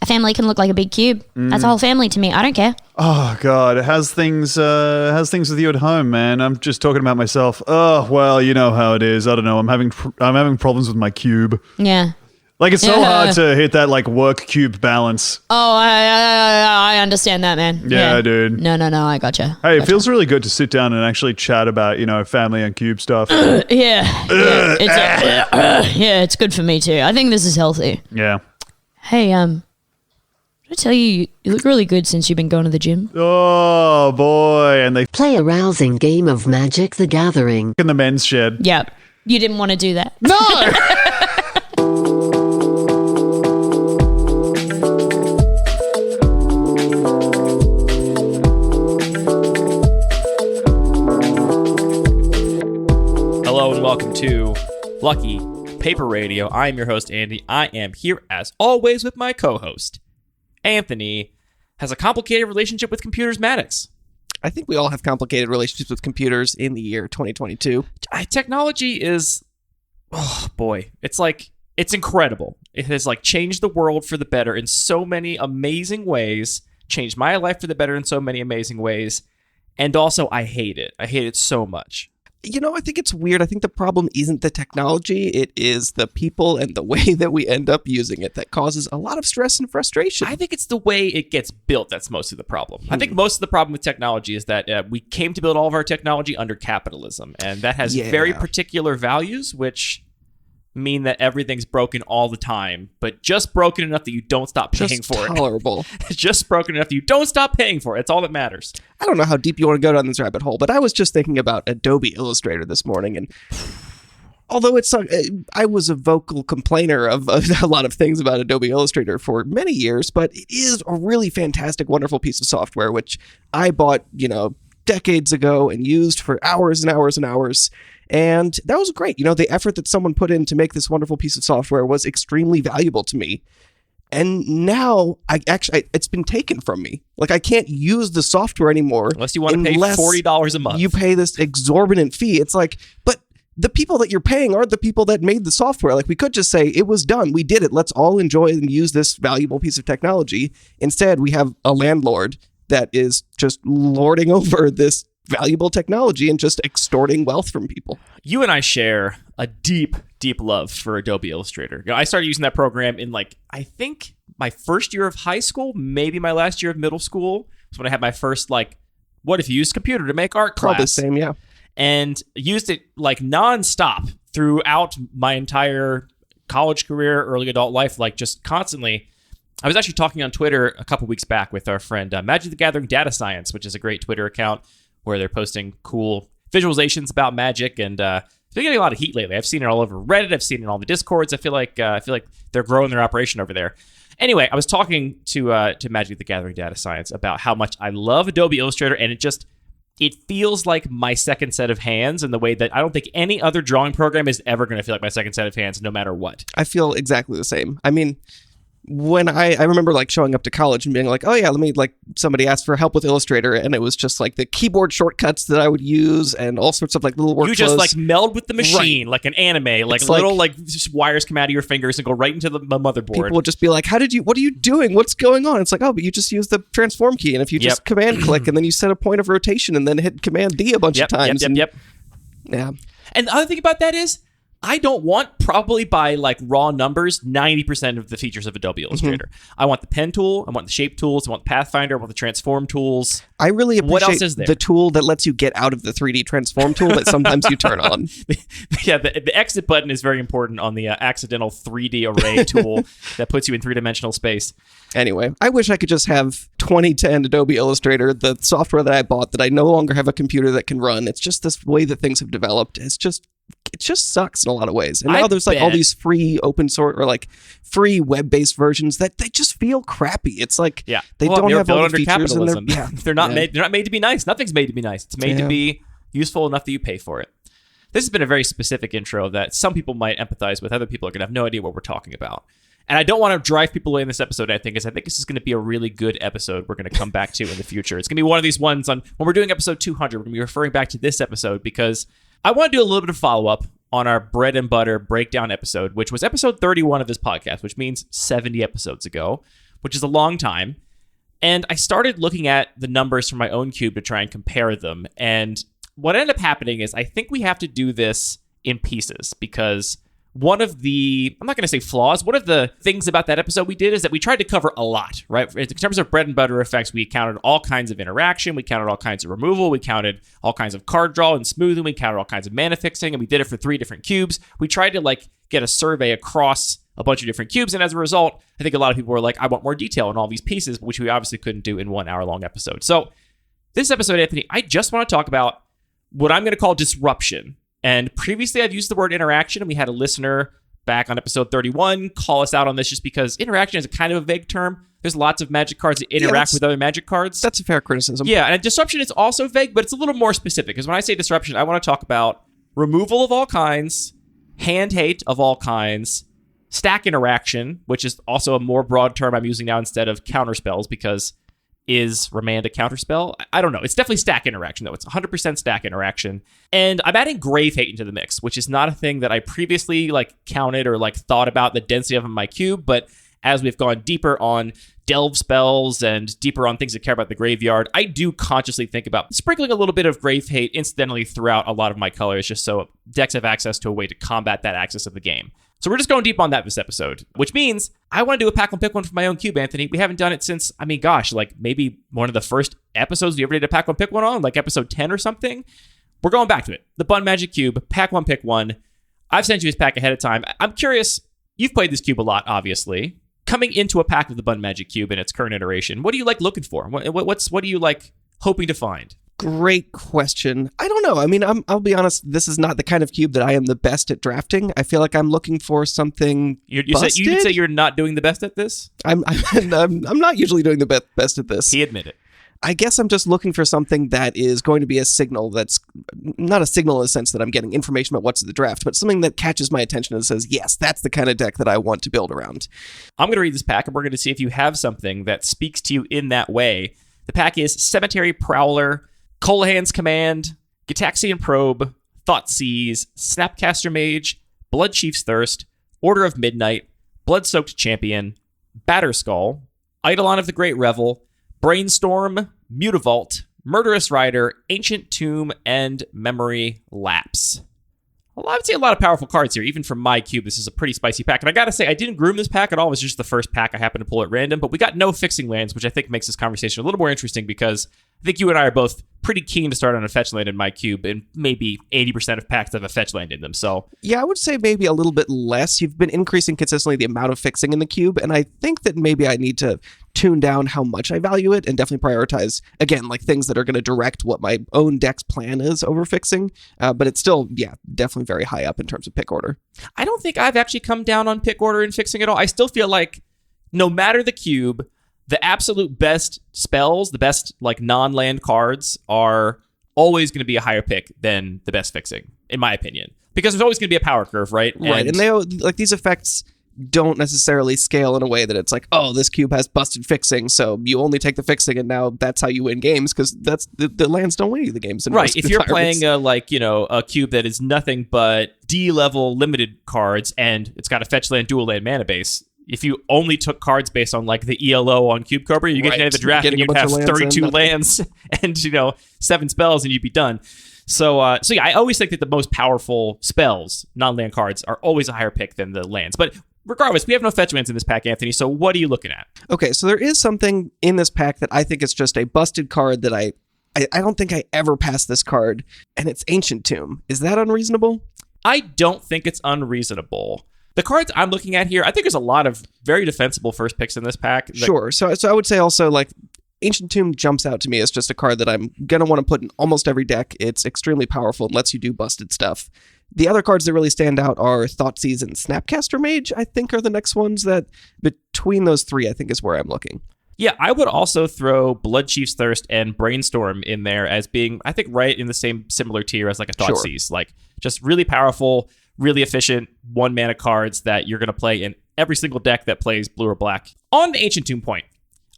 A family can look like a big cube. That's a whole family to me. I don't care. Oh God, how's things with you at home, man? I'm just talking about myself. Oh well, you know how it is. I don't know. I'm having problems with my cube. Yeah. Like it's so hard to hit that like work cube balance. Oh, I understand that, man. Yeah, dude. No, I gotcha. Hey, it feels really good to sit down and actually chat about, family and cube stuff. It's good for me too. I think this is healthy. Yeah. Hey, did I tell you look really good since you've been going to the gym? Oh boy, and they Play a rousing game of Magic the Gathering. in the men's shed. Yep. You didn't want to do that. No. Hello and welcome to Lucky Paper Radio. I am your host, Andy. I am here, as always, with my co-host, Anthony. Has a complicated relationship with computers, Maddox. I think we all have complicated relationships with computers in the year 2022. Technology is, oh boy, it's incredible. It has changed the world for the better in so many amazing ways, changed my life for the better in so many amazing ways, and also I hate it. I hate it so much. I think it's weird. I think the problem isn't the technology. It is the people and the way that we end up using it that causes a lot of stress and frustration. I think it's the way it gets built that's mostly the problem. I think most of the problem with technology is that we came to build all of our technology under capitalism, and that has very particular values, which mean that everything's broken all the time, but just broken enough that you don't stop paying for it. Tolerable. Just broken enough that you don't stop paying for it. It's all that matters. I don't know how deep you want to go down this rabbit hole, but I was just thinking about Adobe Illustrator this morning, and although I was a vocal complainer of a lot of things about Adobe Illustrator for many years, but it is a really fantastic, wonderful piece of software, which I bought, decades ago and used for hours and hours and hours. And that was great. The effort that someone put in to make this wonderful piece of software was extremely valuable to me. And now it's been taken from me. I can't use the software anymore. Unless you want to pay $40 a month. You pay this exorbitant fee. It's but the people that you're paying aren't the people that made the software. We could just say, it was done. We did it. Let's all enjoy and use this valuable piece of technology. Instead, we have a landlord that is just lording over this valuable technology and just extorting wealth from people. You and I share a deep, deep love for Adobe Illustrator. I started using that program in I think my first year of high school, maybe my last year of middle school. Was when I had my first what if you use computer to make art class? Probably same, yeah. And used it nonstop throughout my entire college career, early adult life, just constantly. I was actually talking on Twitter a couple weeks back with our friend Magic the Gathering Data Science, which is a great Twitter account where they're posting cool visualizations about Magic, and they're getting a lot of heat lately. I've seen it all over Reddit. I've seen it in all the Discords. I feel like they're growing their operation over there. Anyway, I was talking to Magic the Gathering Data Science about how much I love Adobe Illustrator, and it feels like my second set of hands in the way that I don't think any other drawing program is ever going to feel like my second set of hands, no matter what. I feel exactly the same. I mean, when I remember showing up to college and being oh yeah, let me somebody asked for help with Illustrator, and it was just the keyboard shortcuts that I would use and all sorts of little workflows. You just meld with the machine, right. Like an anime, little just wires come out of your fingers and go right into the motherboard. People would just be what are you doing? What's going on? It's but you just use the transform key, and if you just command click and then you set a point of rotation and then hit command D a bunch of times. Yep. Yeah. And the other thing about that is, I don't want, probably by raw numbers, 90% of the features of Adobe Illustrator. Mm-hmm. I want the pen tool, I want the shape tools, I want the Pathfinder, I want the transform tools. I really appreciate what else is there? The tool that lets you get out of the 3D transform tool that sometimes you turn on. The exit button is very important on the accidental 3D array tool that puts you in three-dimensional space. Anyway, I wish I could just have 2010 Adobe Illustrator, the software that I bought that I no longer have a computer that can run. It's just this way that things have developed. It just sucks in a lot of ways. And now there's all these free open source or free web-based versions that they just feel crappy. It's they don't have all the features in there. They're not made to be nice. Nothing's made to be nice. It's made to be useful enough that you pay for it. This has been a very specific intro that some people might empathize with. Other people are going to have no idea what we're talking about. And I don't want to drive people away in this episode, I think this is going to be a really good episode we're going to come back to in the future. It's going to be one of these ones when we're doing episode 200, we're going to be referring back to this episode because I want to do a little bit of follow-up on our bread and butter breakdown episode, which was episode 31 of this podcast, which means 70 episodes ago, which is a long time. And I started looking at the numbers from my own cube to try and compare them. And what ended up happening is I think we have to do this in pieces because one of the, I'm not going to say flaws, one of the things about that episode we did is that we tried to cover a lot, right? In terms of bread and butter effects, we counted all kinds of interaction, we counted all kinds of removal, we counted all kinds of card draw and smoothing, we counted all kinds of mana fixing, and we did it for 3 different cubes. We tried to like get a survey across a bunch of different cubes, and as a result, I think a lot of people were like, I want more detail on all these pieces, which we obviously couldn't do in 1 hour-long episode. So this episode, Anthony, I just want to talk about what I'm going to call disruption. And previously I've used the word interaction, and we had a listener back on episode 31 call us out on this just because interaction is a kind of a vague term. There's lots of Magic cards that interact with other Magic cards. That's a fair criticism. Yeah, and disruption is also vague, but it's a little more specific. Because when I say disruption, I want to talk about removal of all kinds, hand hate of all kinds, stack interaction, which is also a more broad term I'm using now instead of counter spells, because is Remand a counterspell? I don't know. It's definitely stack interaction, though. It's 100% stack interaction. And I'm adding Grave Hate into the mix, which is not a thing that I previously counted or thought about the density of in my cube. But as we've gone deeper on delve spells and deeper on things that care about the graveyard, I do consciously think about sprinkling a little bit of Grave Hate incidentally throughout a lot of my colors, just so decks have access to a way to combat that axis of the game. So we're just going deep on that this episode, which means I want to do a pack one, pick one for my own cube, Anthony. We haven't done it since, maybe one of the first episodes we ever did a pack one, pick one on, episode 10 or something. We're going back to it. The Bun Magic Cube, pack one, pick one. I've sent you this pack ahead of time. I'm curious, you've played this cube a lot, obviously. Coming into a pack of the Bun Magic Cube in its current iteration, what do you like looking for? What do you like hoping to find? Great question. I don't know. I mean, I'll be honest. This is not the kind of cube that I am the best at drafting. I feel like I'm looking for something. You'd say you're not doing the best at this. I'm not usually doing the best at this. He admitted. I guess I'm just looking for something that is going to be a signal that's not a signal in the sense that I'm getting information about what's in the draft, but something that catches my attention and says, yes, that's the kind of deck that I want to build around. I'm going to read this pack, and we're going to see if you have something that speaks to you in that way. The pack is Cemetery Prowler, Colahan's Command, Gitaxian Probe, Thoughtseize, Snapcaster Mage, Bloodchief's Thirst, Order of Midnight, Blood-Soaked Champion, Batterskull, Eidolon of the Great Revel, Brainstorm, Mutavault, Murderous Rider, Ancient Tomb, and Memory Lapse. Well, I would say a lot of powerful cards here. Even from my cube, this is a pretty spicy pack. And I gotta say, I didn't groom this pack at all. It was just the first pack I happened to pull at random. But we got no fixing lands, which I think makes this conversation a little more interesting because I think you and I are both pretty keen to start on a fetch land in my cube, and maybe 80% of packs have a fetch land in them. So yeah, I would say maybe a little bit less. You've been increasing consistently the amount of fixing in the cube, and I think that maybe I need to tune down how much I value it and definitely prioritize, again, things that are going to direct what my own deck's plan is over fixing. But it's still, definitely very high up in terms of pick order. I don't think I've actually come down on pick order and fixing at all. I still feel like no matter the cube, the absolute best spells, the best non-land cards are always going to be a higher pick than the best fixing, in my opinion. Because there's always going to be a power curve, right? Right, and they these effects don't necessarily scale in a way that it's this cube has busted fixing, so you only take the fixing, and now that's how you win games, because that's the lands don't win you the games. In right, most if you're playing environments. a cube that is nothing but D-level limited cards, and it's got a fetch land, dual land mana base. If you only took cards based on the ELO on Cube Cobra, you get to the end of the draft and you'd have 32 lands and 7 spells and you'd be done. So yeah, I always think that the most powerful spells, non-land cards, are always a higher pick than the lands. But regardless, we have no fetch lands in this pack, Anthony. So what are you looking at? Okay, so there is something in this pack that I think is just a busted card that I don't think I ever passed this card, and it's Ancient Tomb. Is that unreasonable? I don't think it's unreasonable. The cards I'm looking at here, I think there's a lot of very defensible first picks in this pack. Sure. So I would say also Ancient Tomb jumps out to me as just a card that I'm going to want to put in almost every deck. It's extremely powerful and lets you do busted stuff. The other cards that really stand out are Thoughtseize and Snapcaster Mage, I think are the next ones that between those three, I think is where I'm looking. Yeah, I would also throw Bloodchief's Thirst and Brainstorm in there as being, I think, right in the same similar tier as a Thoughtseize. Sure. Just really powerful, really efficient 1-mana cards that you're going to play in every single deck that plays blue or black. On the Ancient Tomb point,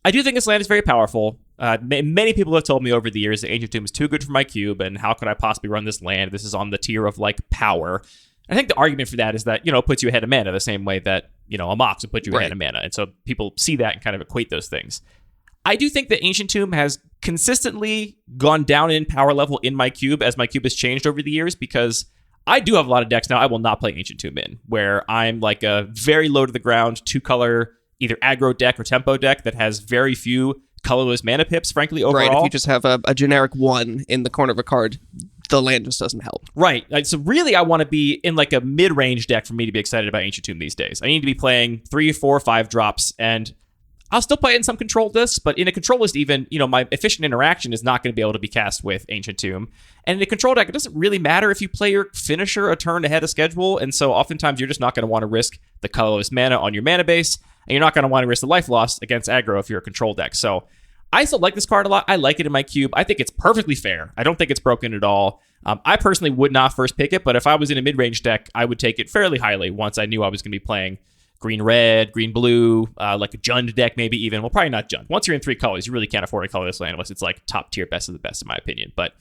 I do think this land is very powerful. Many people have told me over the years that Ancient Tomb is too good for my cube, and how could I possibly run this land? This is on the tier of power. I think the argument for that is that, it puts you ahead of mana the same way that a Mox and put you ahead of mana. And so people see that and kind of equate those things. I do think that Ancient Tomb has consistently gone down in power level in my cube as my cube has changed over the years, because I do have a lot of decks now I will not play Ancient Tomb in, where I'm like a very low to the ground 2-color either aggro deck or tempo deck that has very few colorless mana pips, frankly, overall. Right, if you just have a generic 1 in the corner of a card, the land just doesn't help. Right. So really, I want to be in like a mid-range deck for me to be excited about Ancient Tomb these days. I need to be playing 3, 4, 5 drops, and I'll still play it in some control lists, but in a control list even, my efficient interaction is not going to be able to be cast with Ancient Tomb. And in a control deck, it doesn't really matter if you play your finisher a turn ahead of schedule, and so oftentimes you're just not going to want to risk the colorless mana on your mana base, and you're not going to want to risk the life loss against aggro if you're a control deck. So I still like this card a lot. I like it in my cube. I think it's perfectly fair. I don't think it's broken at all. I personally would not first pick it, but if I was in a mid-range deck, I would take it fairly highly once I knew I was going to be playing green-red, green-blue, like a Jund deck maybe even. Well, probably not Jund. Once you're in 3 colors, you really can't afford a colorless land unless it's like top tier, best of the best in my opinion. But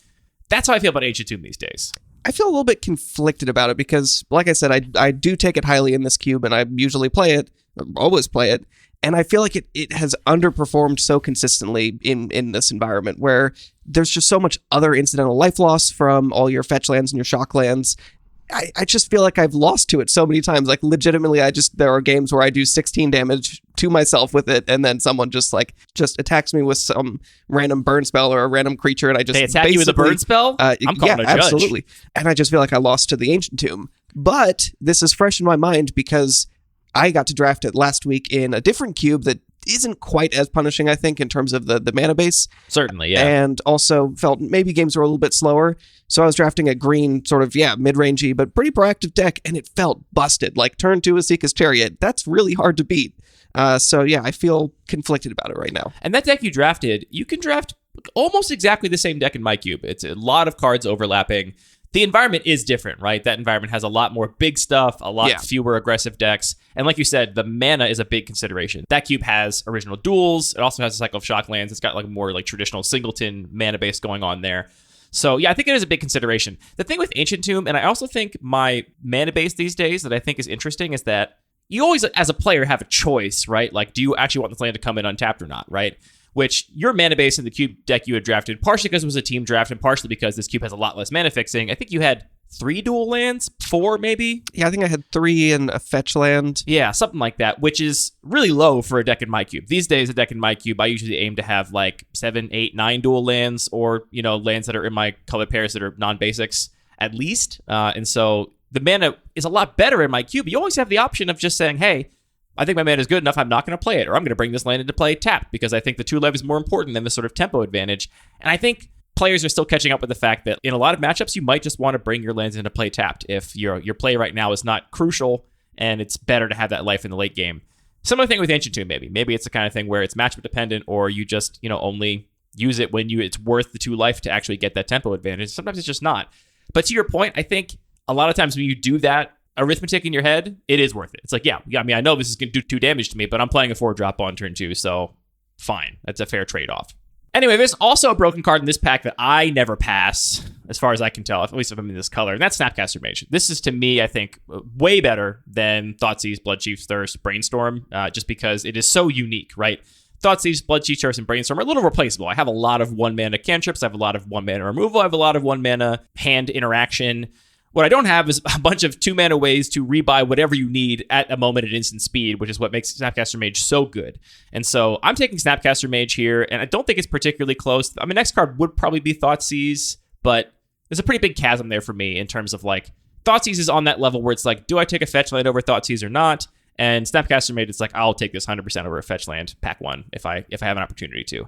that's how I feel about Ancient Tomb these days. I feel a little bit conflicted about it because, like I said, I do take it highly in this cube, and I usually play it, always play it, and I feel like it has underperformed so consistently in this environment where there's just so much other incidental life loss from all your fetch lands and your shock lands. I just feel like I've lost to it so many times. Like, legitimately, there are games where I do 16 damage to myself with it, and then someone just attacks me with some random burn spell or a random creature, and I just They attack you with a burn spell? I'm calling a judge. Absolutely. And I just feel like I lost to the Ancient Tomb. But this is fresh in my mind because I got to draft it last week in a different cube that isn't quite as punishing, I think, in terms of the mana base. Certainly, yeah. And also felt maybe games were a little bit slower. So I was drafting a green sort of, mid-rangey, but pretty proactive deck, and it felt busted. Like turn 2 Asika's Chariot. That's really hard to beat. I feel conflicted about it right now. And that deck you drafted, you can draft almost exactly the same deck in my cube. It's a lot of cards overlapping. The environment is different, right? That environment has a lot more big stuff, a lot fewer aggressive decks. And like you said, the mana is a big consideration. That cube has original duels. It also has a cycle of shock lands. It's got like more like traditional singleton mana base going on there. So yeah, I think it is a big consideration. The thing with Ancient Tomb, and I also think my mana base these days that I think is interesting is that you always, as a player, have a choice, right? Like, do you actually want this land to come in untapped or not, right? Which your mana base in the cube deck you had drafted, partially because it was a team draft and partially because this cube has a lot less mana fixing. I think you had 3 dual lands, 4 maybe? Yeah, I think I had 3 and a fetch land. Yeah, something like that, which is really low for a deck in my cube. These days, a deck in my cube, I usually aim to have like 7, 8, 9 dual lands or, lands that are in my color pairs that are non-basics at least. And so the mana is a lot better in my cube. You always have the option of just saying, hey, I think my mana is good enough, I'm not going to play it, or I'm going to bring this land into play tapped because I think the 2 level is more important than the sort of tempo advantage. And I think players are still catching up with the fact that in a lot of matchups, you might just want to bring your lands into play tapped if your play right now is not crucial and it's better to have that life in the late game. Similar thing with Ancient Tomb, maybe. Maybe it's the kind of thing where it's matchup dependent, or you just, only use it when it's worth the 2 life to actually get that tempo advantage. Sometimes it's just not. But to your point, I think a lot of times when you do that arithmetic in your head, it is worth it. It's like, I know this is going to do 2 damage to me, but I'm playing a 4-drop on turn 2, so fine. That's a fair trade-off. Anyway, there's also a broken card in this pack that I never pass, as far as I can tell, at least if I'm in this color, and that's Snapcaster Mage. This is, to me, I think, way better than Thoughtseize, Bloodchief's Thirst, Brainstorm, just because it is so unique, right? Thoughtseize, Bloodchief's Thirst, and Brainstorm are a little replaceable. I have a lot of 1-mana cantrips, I have a lot of 1-mana removal, I have a lot of 1-mana hand interaction. What I don't have is a bunch of 2-mana ways to rebuy whatever you need at a moment at instant speed, which is what makes Snapcaster Mage so good. And so I'm taking Snapcaster Mage here, and I don't think it's particularly close. I mean, next card would probably be Thoughtseize, but there's a pretty big chasm there for me in terms of like, Thoughtseize is on that level where it's like, do I take a fetch land over Thoughtseize or not? And Snapcaster Mage, it's like, I'll take this 100% over a fetch land, pack 1, if I have an opportunity to.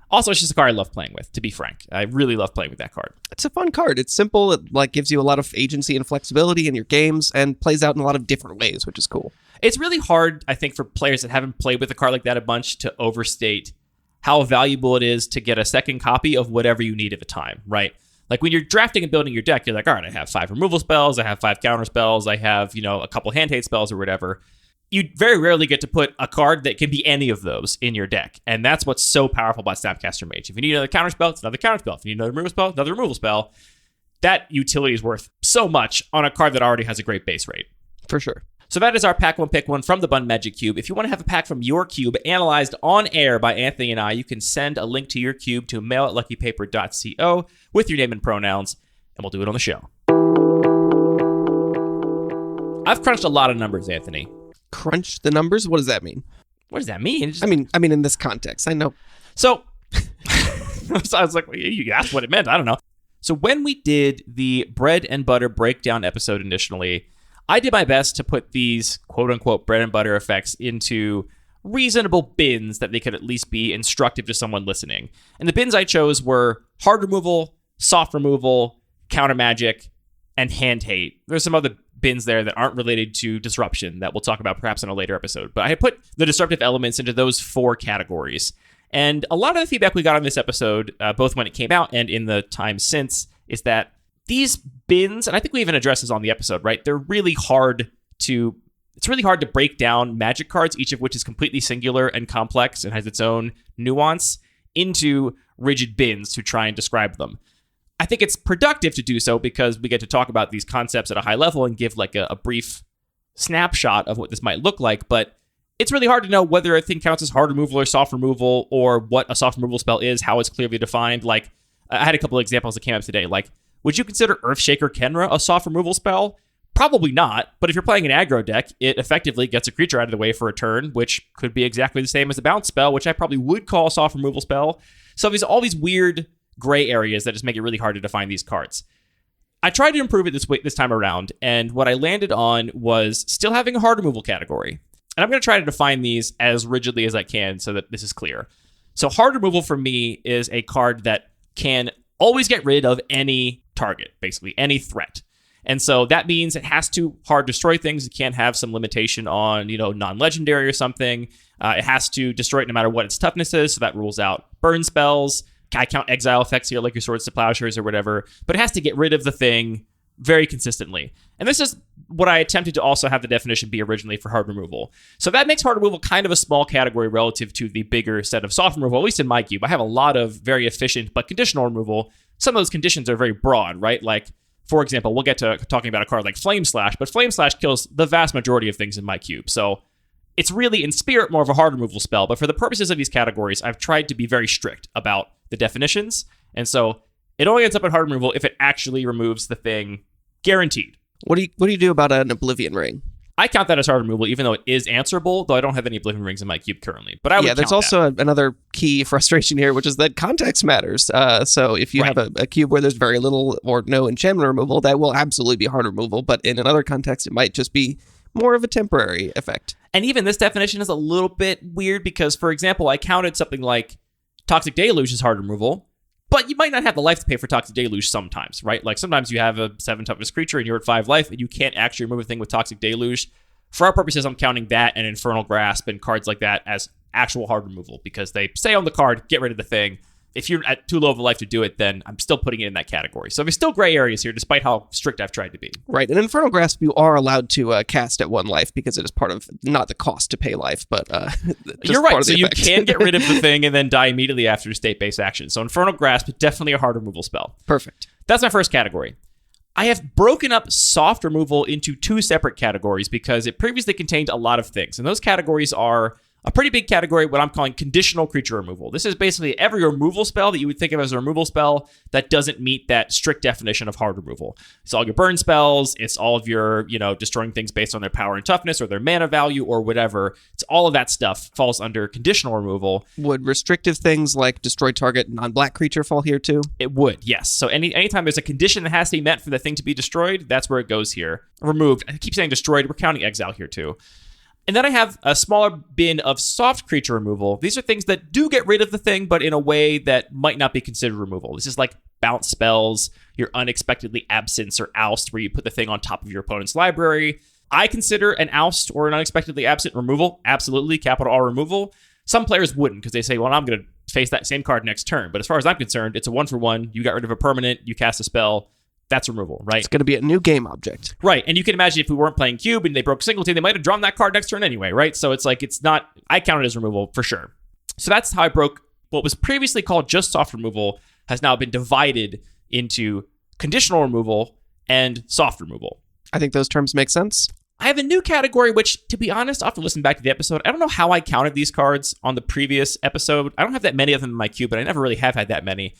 Also, it's just a card I love playing with, to be frank. I really love playing with that card. It's a fun card. It's simple. It gives you a lot of agency and flexibility in your games and plays out in a lot of different ways, which is cool. It's really hard, I think, for players that haven't played with a card like that a bunch to overstate how valuable it is to get a second copy of whatever you need at a time, right? Like when you're drafting and building your deck, you're like, all right, I have 5 removal spells, I have 5 counter spells, I have, a couple hand hate spells or whatever. You very rarely get to put a card that can be any of those in your deck. And that's what's so powerful about Snapcaster Mage. If you need another counterspell, it's another counterspell. If you need another removal spell, another removal spell. That utility is worth so much on a card that already has a great base rate. For sure. So that is our Pack One Pick One from the Bun Magic Cube. If you want to have a pack from your cube analyzed on air by Anthony and I, you can send a link to your cube to mail@luckypaper.co with your name and pronouns, and we'll do it on the show. I've crunched a lot of numbers, Anthony. Crunch the numbers? What does that mean? What does that mean? I mean, in this context, I know. So I was like, well, you asked what it meant. I don't know. So when we did the bread and butter breakdown episode initially, I did my best to put these quote-unquote bread and butter effects into reasonable bins that they could at least be instructive to someone listening. And the bins I chose were hard removal, soft removal, counter magic, and hand hate. There's some other bins there that aren't related to disruption that we'll talk about perhaps in a later episode. But I had put the disruptive elements into those 4 categories. And a lot of the feedback we got on this episode, both when it came out and in the time since, is that these bins, and I think we even addressed this on the episode, right? It's really hard to break down magic cards, each of which is completely singular and complex and has its own nuance, into rigid bins to try and describe them. I think it's productive to do so because we get to talk about these concepts at a high level and give like a brief snapshot of what this might look like, but it's really hard to know whether a thing counts as hard removal or soft removal, or what a soft removal spell is, how it's clearly defined. Like, I had a couple of examples that came up today. Like, would you consider Earthshaker Kenra a soft removal spell? Probably not, but if you're playing an aggro deck, it effectively gets a creature out of the way for a turn, which could be exactly the same as a bounce spell, which I probably would call a soft removal spell. So there's all these weird gray areas that just make it really hard to define these cards. I tried to improve it this time around, and what I landed on was still having a hard removal category. And I'm going to try to define these as rigidly as I can so that this is clear. So hard removal for me is a card that can always get rid of any target, basically any threat. And so that means it has to hard destroy things. It can't have some limitation on, non-legendary or something. It has to destroy it no matter what its toughness is. So that rules out burn spells. I count exile effects here, like your Swords to Plowshares or whatever. But it has to get rid of the thing very consistently. And this is what I attempted to also have the definition be originally for hard removal. So that makes hard removal kind of a small category relative to the bigger set of soft removal, at least in my cube. I have a lot of very efficient but conditional removal. Some of those conditions are very broad, right? Like, for example, we'll get to talking about a card like Flame Slash, but Flame Slash kills the vast majority of things in my cube. So it's really, in spirit, more of a hard removal spell. But for the purposes of these categories, I've tried to be very strict about the definitions. And so it only ends up in hard removal if it actually removes the thing guaranteed. What do you do about an Oblivion Ring? I count that as hard removal, even though it is answerable, though I don't have any Oblivion Rings in my cube currently. But I would count there's also another key frustration here, which is that context matters. So if you have a cube where there's very little or no enchantment removal, that will absolutely be hard removal. But in another context, it might just be more of a temporary effect. And even this definition is a little bit weird because, for example, I counted something like Toxic Deluge as hard removal, but you might not have the life to pay for Toxic Deluge sometimes, right? Like sometimes you have a 7 toughness creature and you're at 5 life and you can't actually remove a thing with Toxic Deluge. For our purposes, I'm counting that and Infernal Grasp and cards like that as actual hard removal because they say on the card, get rid of the thing. If you're at too low of a life to do it, then I'm still putting it in that category. So there's still gray areas here, despite how strict I've tried to be. Right. And Infernal Grasp, you are allowed to cast at 1 life because it is part of, not the cost to pay life, but you're right. So you can get rid of the thing and then die immediately after a state-based action. So Infernal Grasp is definitely a hard removal spell. Perfect. That's my first category. I have broken up soft removal into 2 separate categories because it previously contained a lot of things. And those categories are a pretty big category, what I'm calling conditional creature removal. This is basically every removal spell that you would think of as a removal spell that doesn't meet that strict definition of hard removal. It's all your burn spells. It's all of your, destroying things based on their power and toughness or their mana value or whatever. It's all of that stuff falls under conditional removal. Would restrictive things like destroy target non-black creature fall here too? It would, yes. So anytime there's a condition that has to be met for the thing to be destroyed, that's where it goes here. Removed. I keep saying destroyed. We're counting exile here too. And then I have a smaller bin of soft creature removal. These are things that do get rid of the thing, but in a way that might not be considered removal. This is like bounce spells, your unexpectedly absence or oust, where you put the thing on top of your opponent's library. I consider an oust or an unexpectedly absent removal, absolutely, capital R removal. Some players wouldn't because they say, well, I'm going to face that same card next turn. But as far as I'm concerned, it's a 1-for-1. You got rid of a permanent, you cast a spell. That's removal, right? It's going to be a new game object. Right. And you can imagine if we weren't playing Cube and they broke Singleton, they might have drawn that card next turn anyway, right? So it's like, it's not, I count it as removal for sure. So that's how I broke what was previously called just soft removal, has now been divided into conditional removal and soft removal. I think those terms make sense. I have a new category, which, to be honest, I'll have to listen back to the episode. I don't know how I counted these cards on the previous episode. I don't have that many of them in my cube, but I never really have had that many.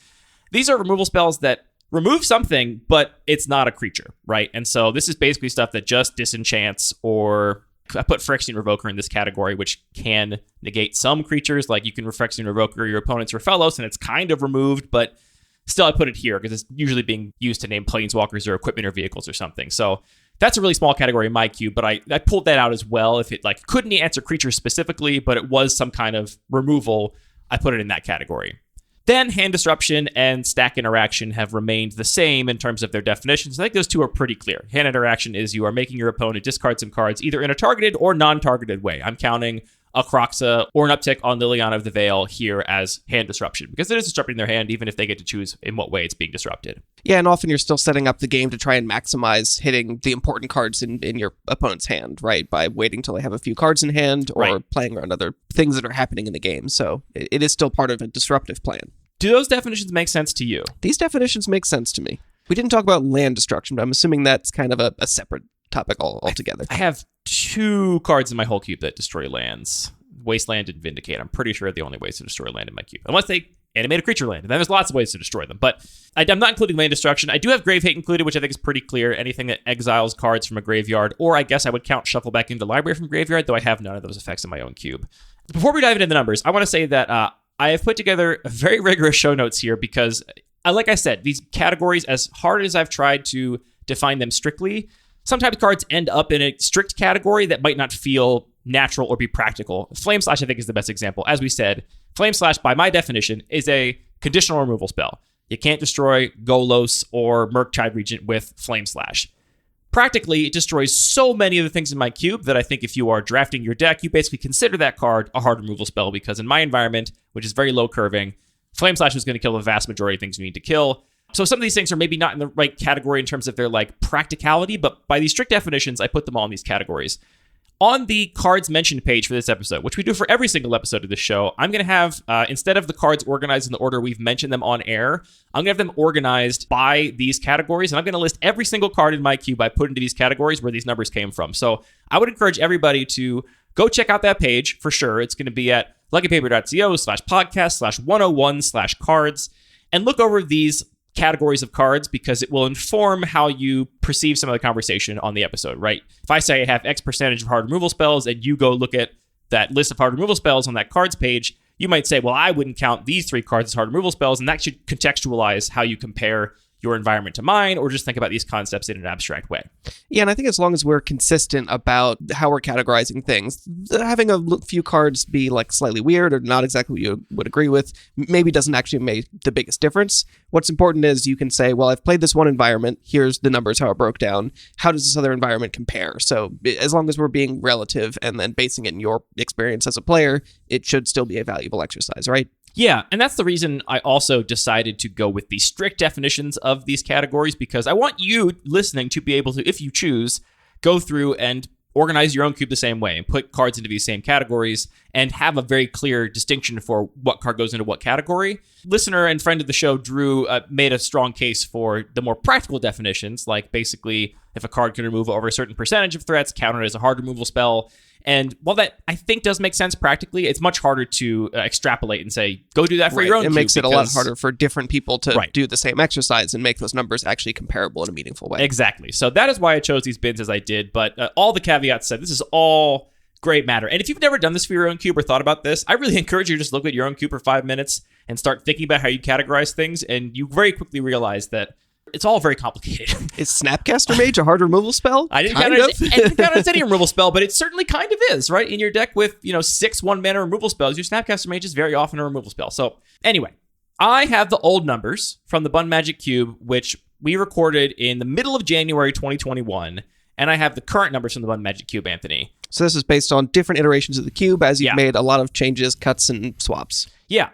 These are removal spells that remove something, but it's not a creature, right? And so this is basically stuff that just disenchants, or I put Phyrexian Revoker in this category, which can negate some creatures. Like you can Phyrexian Revoker your opponent's Rafellos, and it's kind of removed, but still I put it here because it's usually being used to name planeswalkers or equipment or vehicles or something. So that's a really small category in my cube, but I pulled that out as well. If it like couldn't answer creatures specifically, but it was some kind of removal, I put it in that category. Then hand disruption and stack interaction have remained the same in terms of their definitions. I think those two are pretty clear. Hand interaction is you are making your opponent discard some cards either in a targeted or non-targeted way. I'm counting a Croxa or an uptick on Liliana of the Veil here as hand disruption because it is disrupting their hand even if they get to choose in what way it's being disrupted. Yeah, and often you're still setting up the game to try and maximize hitting the important cards in your opponent's hand, right? By waiting till they have a few cards in hand or playing around other things that are happening in the game. So it is still part of a disruptive plan. Do those definitions make sense to you? These definitions make sense to me. We didn't talk about land destruction, but I'm assuming that's kind of a separate topic altogether. I have 2 cards in my whole cube that destroy lands. Wasteland and Vindicate. I'm pretty sure are the only ways to destroy land in my cube. Unless they animate a creature land. And then there's lots of ways to destroy them. But I'm not including land destruction. I do have Grave Hate included, which I think is pretty clear. Anything that exiles cards from a graveyard. Or I guess I would count Shuffle back into library from graveyard, though I have none of those effects in my own cube. Before we dive into the numbers, I want to say that I have put together very rigorous show notes here because, like I said, these categories, as hard as I've tried to define them strictly, sometimes cards end up in a strict category that might not feel natural or be practical. Flame Slash, I think, is the best example. As we said, Flame Slash, by my definition, is a conditional removal spell. You can't destroy Golos or Murktide Regent with Flame Slash. Practically, it destroys so many of the things in my cube that I think if you are drafting your deck, you basically consider that card a hard removal spell because in my environment, which is very low curving, Flame Slash is going to kill the vast majority of things you need to kill. So some of these things are maybe not in the right category in terms of their like practicality, but by these strict definitions, I put them all in these categories. On the cards mentioned page for this episode, which we do for every single episode of this show, I'm going to have, instead of the cards organized in the order we've mentioned them on air, I'm going to have them organized by these categories, and I'm going to list every single card in my cube I put into these categories where these numbers came from. So I would encourage everybody to go check out that page for sure. It's going to be at luckypaper.co/podcast/101/cards, and look over these categories of cards because it will inform how you perceive some of the conversation on the episode, right? If I say I have X percentage of hard removal spells and you go look at that list of hard removal spells on that cards page, you might say, well, I wouldn't count these 3 cards as hard removal spells, and that should contextualize how you compare your environment to mine, or just think about these concepts in an abstract way. Yeah, and I think as long as we're consistent about how we're categorizing things, having a few cards be like slightly weird or not exactly what you would agree with maybe doesn't actually make the biggest difference. What's important is you can say, well, I've played this one environment. Here's the numbers, how it broke down. How does this other environment compare? So as long as we're being relative and then basing it in your experience as a player, it should still be a valuable exercise, right? Yeah, and that's the reason I also decided to go with the strict definitions of these categories, because I want you listening to be able to, if you choose, go through and organize your own cube the same way and put cards into these same categories and have a very clear distinction for what card goes into what category. Listener and friend of the show, Drew, made a strong case for the more practical definitions, like basically if a card can remove over a certain percentage of threats, count it as a hard removal spell. And while that, I think, does make sense practically, it's much harder to extrapolate and say, go do that for your own cube. It makes it a lot harder for different people to do the same exercise and make those numbers actually comparable in a meaningful way. Exactly. So that is why I chose these bins as I did. But all the caveats said, this is all great matter. And if you've never done this for your own cube or thought about this, I really encourage you to just look at your own cube for 5 minutes and start thinking about how you categorize things. And you very quickly realize that it's all very complicated. Is Snapcaster Mage a hard removal spell? I didn't count it as any removal spell, but it certainly kind of is, right? In your deck with, 6 1-mana removal spells, your Snapcaster Mage is very often a removal spell. So anyway, I have the old numbers from the Bun Magic Cube, which we recorded in the middle of January 2021, and I have the current numbers from the Bun Magic Cube, Anthony. So this is based on different iterations of the cube as you've made a lot of changes, cuts, and swaps. Yeah.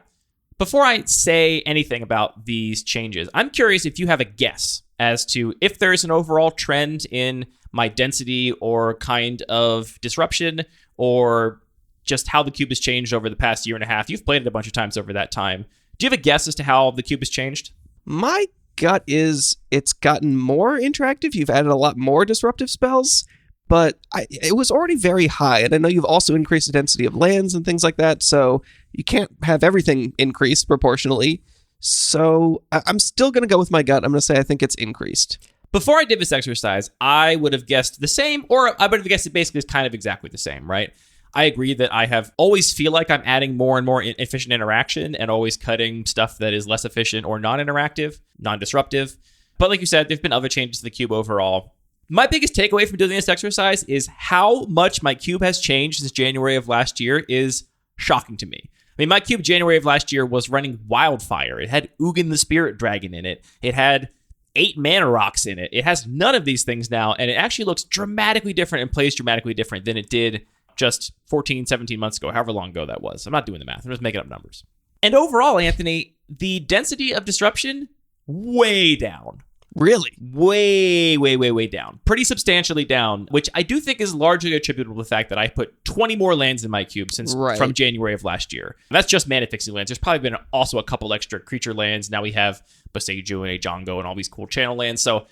Before I say anything about these changes, I'm curious if you have a guess as to if there's an overall trend in my density or kind of disruption, or just how the cube has changed over the past year and a half. You've played it a bunch of times over that time. Do you have a guess as to how the cube has changed? My gut is it's gotten more interactive. You've added a lot more disruptive spells, but it was already very high. And I know you've also increased the density of lands and things like that, so you can't have everything increased proportionally. So I'm still going to go with my gut. I'm going to say I think it's increased. Before I did this exercise, I would have guessed the same, or I would have guessed it basically is kind of exactly the same, right? I agree that I have always feel like I'm adding more and more efficient interaction and always cutting stuff that is less efficient or non-interactive, non-disruptive. But like you said, there've been other changes to the cube overall. My biggest takeaway from doing this exercise is how much my cube has changed since January of last year is shocking to me. I mean, my cube January of last year was running Wildfire. It had Ugin the Spirit Dragon in it. It had 8 mana rocks in it. It has none of these things now, and it actually looks dramatically different and plays dramatically different than it did just 14, 17 months ago, however long ago that was. I'm not doing the math. I'm just making up numbers. And overall, Anthony, the density of disruption, way down. Really? Way down. Pretty substantially down, which I do think is largely attributable to the fact that I put 20 more lands in my cube since from January of last year. And that's just mana fixing lands. There's probably been also a couple extra creature lands. Now we have Boseiju and Ajongo and all these cool channel lands. So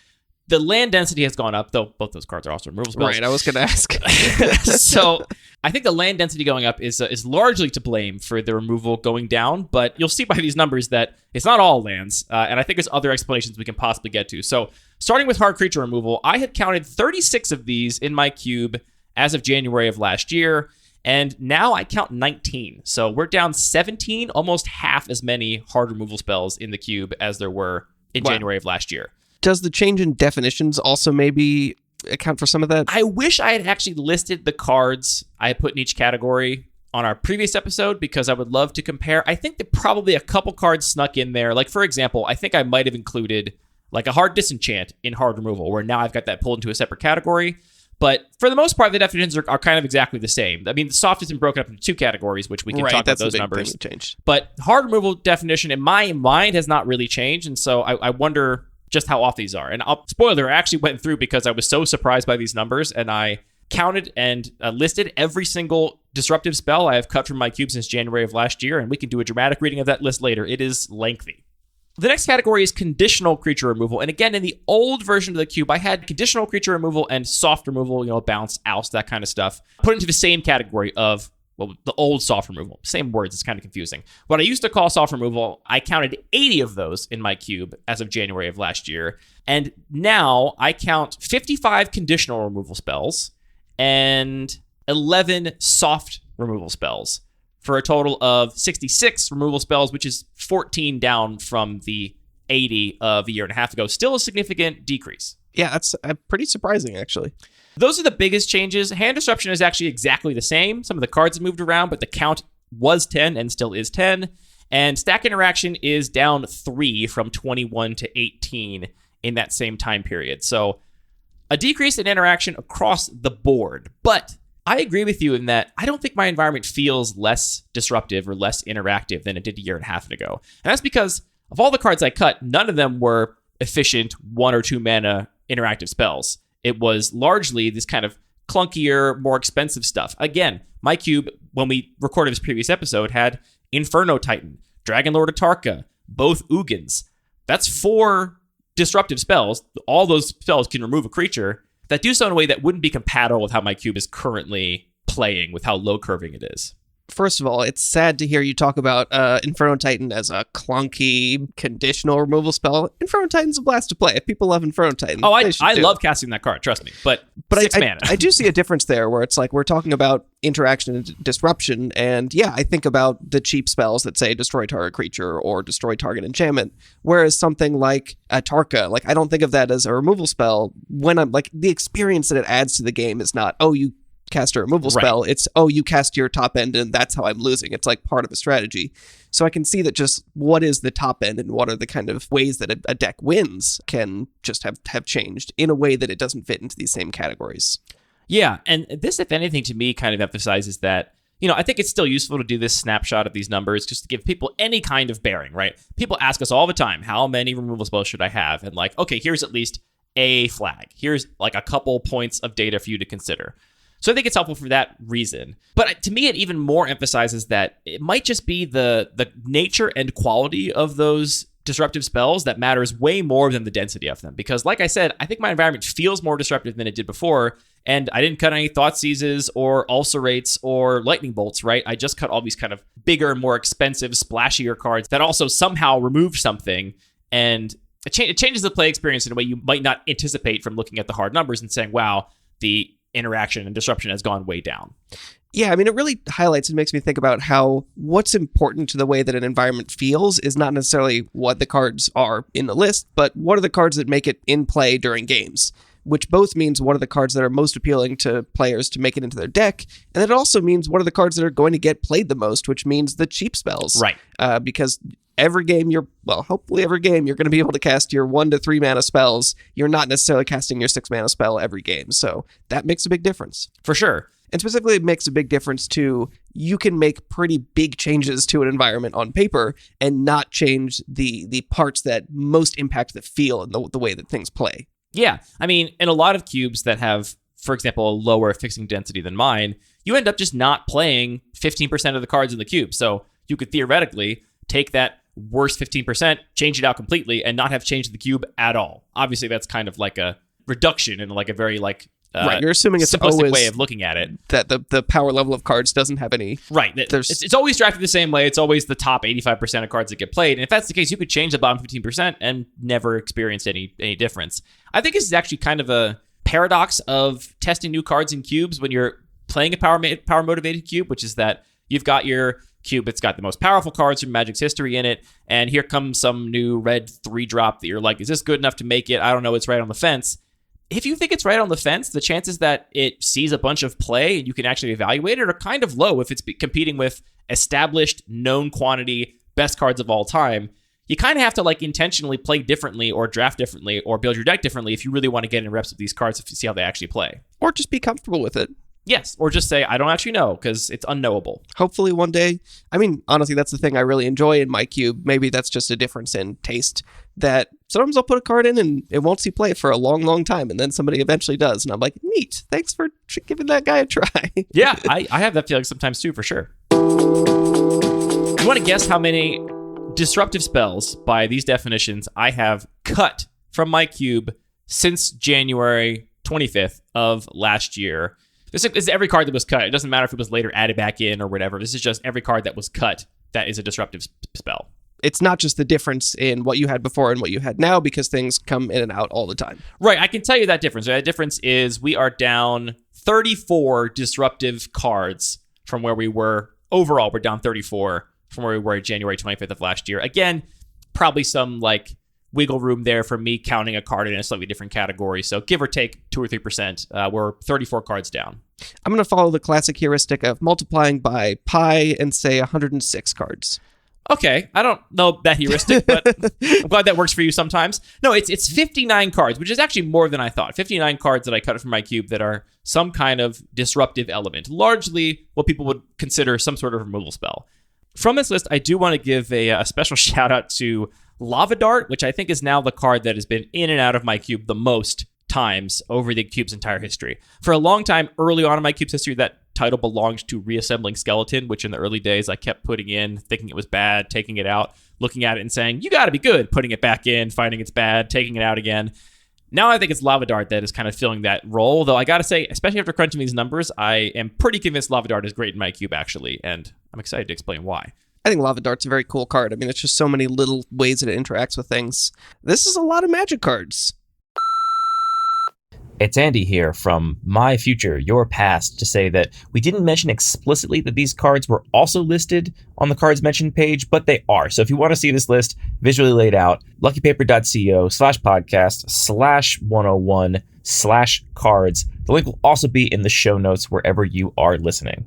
the land density has gone up, though both those cards are also removal spells. Right, I was going to ask. So I think the land density going up is largely to blame for the removal going down, but you'll see by these numbers that it's not all lands, and I think there's other explanations we can possibly get to. So starting with hard creature removal, I had counted 36 of these in my cube as of January of last year, and now I count 19. So we're down 17, almost half as many hard removal spells in the cube as there were in January of last year. Does the change in definitions also maybe account for some of that? I wish I had actually listed the cards I put in each category on our previous episode because I would love to compare. I think that probably a couple cards snuck in there. Like, for example, I think I might have included like a hard disenchant in hard removal, where now I've got that pulled into a separate category. But for the most part, the definitions are kind of exactly the same. I mean, the soft has been broken up into 2 categories, which we can talk about those numbers. But hard removal definition, in my mind, has not really changed. And so I wonder just how off these are. And spoiler, I actually went through because I was so surprised by these numbers, and I counted and listed every single disruptive spell I have cut from my cube since January of last year, and we can do a dramatic reading of that list later. It is lengthy. The next category is conditional creature removal. And again, in the old version of the cube, I had conditional creature removal and soft removal, bounce, oust, that kind of stuff, put into the same category of the old soft removal. Same words, it's kind of confusing. What I used to call soft removal, I counted 80 of those in my cube as of January of last year. And now I count 55 conditional removal spells and 11 soft removal spells for a total of 66 removal spells, which is 14 down from the 80 of a year and a half ago. Still a significant decrease. Yeah, that's pretty surprising, actually. Those are the biggest changes. Hand disruption is actually exactly the same. Some of the cards have moved around, but the count was 10 and still is 10. And stack interaction is down 3 from 21 to 18 in that same time period. So a decrease in interaction across the board. But I agree with you in that I don't think my environment feels less disruptive or less interactive than it did a year and a half ago. And that's because of all the cards I cut, none of them were efficient 1 or 2 mana interactive spells. It was largely this kind of clunkier, more expensive stuff. Again, my cube, when we recorded this previous episode, had Inferno Titan, Dragon Lord Atarka, both Ugins. That's 4 disruptive spells. All those spells can remove a creature that do so in a way that wouldn't be compatible with how my cube is currently playing, with how low curving it is. First of all, it's sad to hear you talk about Inferno Titan as a clunky, conditional removal spell. Inferno Titan's a blast to play. If people love Inferno Titan, I love casting that card, trust me. But 6 mana. I do see a difference there where it's like we're talking about interaction and disruption, and yeah, I think about the cheap spells that say destroy target creature or destroy target enchantment, whereas something like Atarka, like I don't think of that as a removal spell when I'm like, the experience that it adds to the game is not, oh, you cast a removal spell. It's, oh, you cast your top end and that's how I'm losing. It's like part of a strategy. So I can see that just what is the top end and what are the kind of ways that a deck wins can just have changed in a way that it doesn't fit into these same categories. Yeah, and this, if anything, to me kind of emphasizes that, I think it's still useful to do this snapshot of these numbers just to give people any kind of bearing, right? People ask us all the time, how many removal spells should I have? And like, okay, here's at least a flag. Here's like a couple points of data for you to consider. So I think it's helpful for that reason. But to me, it even more emphasizes that it might just be the nature and quality of those disruptive spells that matters way more than the density of them. Because like I said, I think my environment feels more disruptive than it did before. And I didn't cut any Thought Seizes or Ulcerates or Lightning Bolts, right? I just cut all these kind of bigger, more expensive, splashier cards that also somehow remove something. And it changes the play experience in a way you might not anticipate from looking at the hard numbers and saying, wow, the interaction and disruption has gone way down. Yeah, I mean, it really highlights and makes me think about how what's important to the way that an environment feels is not necessarily what the cards are in the list, but what are the cards that make it in play during games, which both means what are the cards that are most appealing to players to make it into their deck, and it also means what are the cards that are going to get played the most, which means the cheap spells. Right. Because hopefully every game you're going to be able to cast your 1 to 3 mana spells. You're not necessarily casting your 6 mana spell every game, so that makes a big difference. For sure. And specifically, it makes a big difference too. You can make pretty big changes to an environment on paper and not change the parts that most impact the feel and the way that things play. Yeah. I mean, in a lot of cubes that have, for example, a lower fixing density than mine, you end up just not playing 15% of the cards in the cube. So you could theoretically take that worst 15%, change it out completely, and not have changed the cube at all. Obviously, that's kind of like a reduction in like a very right, you're assuming it's simplistic always way of looking at it. That the power level of cards doesn't have any... Right. It's always drafted the same way. It's always the top 85% of cards that get played. And if that's the case, you could change the bottom 15% and never experience any difference. I think this is actually kind of a paradox of testing new cards in cubes when you're playing a power motivated cube, which is that you've got your cube, it's got the most powerful cards from Magic's history in it, and here comes some new red 3-drop that you're like, is this good enough to make it? I don't know, it's right on the fence. If you think it's right on the fence, the chances that it sees a bunch of play and you can actually evaluate it are kind of low if it's competing with established, known quantity, best cards of all time. You kind of have to like intentionally play differently or draft differently or build your deck differently if you really want to get in reps with these cards to see how they actually play. Or just be comfortable with it. Yes, or just say, I don't actually know, because it's unknowable. Hopefully one day. I mean, honestly, that's the thing I really enjoy in my cube. Maybe that's just a difference in taste, that sometimes I'll put a card in and it won't see play for a long, long time, and then somebody eventually does, and I'm like, neat, thanks for giving that guy a try. Yeah, I have that feeling sometimes too, for sure. You want to guess how many disruptive spells, by these definitions, I have cut from my cube since January 25th of last year? This is every card that was cut. It doesn't matter if it was later added back in or whatever. This is just every card that was cut that is a disruptive spell. It's not just the difference in what you had before and what you had now, because things come in and out all the time. Right, I can tell you that difference. That difference is we are down 34 disruptive cards from where we were. Overall, we're down 34 from where we were January 25th of last year. Again, probably some like wiggle room there for me counting a card in a slightly different category. So give or take 2 or 3%, we're 34 cards down. I'm going to follow the classic heuristic of multiplying by pi and say 106 cards. Okay, I don't know that heuristic, but I'm glad that works for you sometimes. No, it's 59 cards, which is actually more than I thought. 59 cards that I cut from my cube that are some kind of disruptive element, largely what people would consider some sort of removal spell. From this list, I do want to give a special shout out to Lava Dart, which I think is now the card that has been in and out of my cube the most times over the cube's entire history. For a long time, early on in my cube's history, that title belonged to Reassembling Skeleton, which in the early days I kept putting in, thinking it was bad, taking it out, looking at it and saying, you gotta be good, putting it back in, finding it's bad, taking it out again. Now I think it's Lava Dart that is kind of filling that role, though I gotta say, especially after crunching these numbers, I am pretty convinced Lava Dart is great in my cube, actually, and I'm excited to explain why. I think Lava Dart's a very cool card. I mean, it's just so many little ways that it interacts with things. This is a lot of Magic cards. It's Andy here from My Future, Your Past, to say that we didn't mention explicitly that these cards were also listed on the cards mentioned page, but they are. So if you want to see this list visually laid out, luckypaper.co/podcast/101/cards. The link will also be in the show notes wherever you are listening.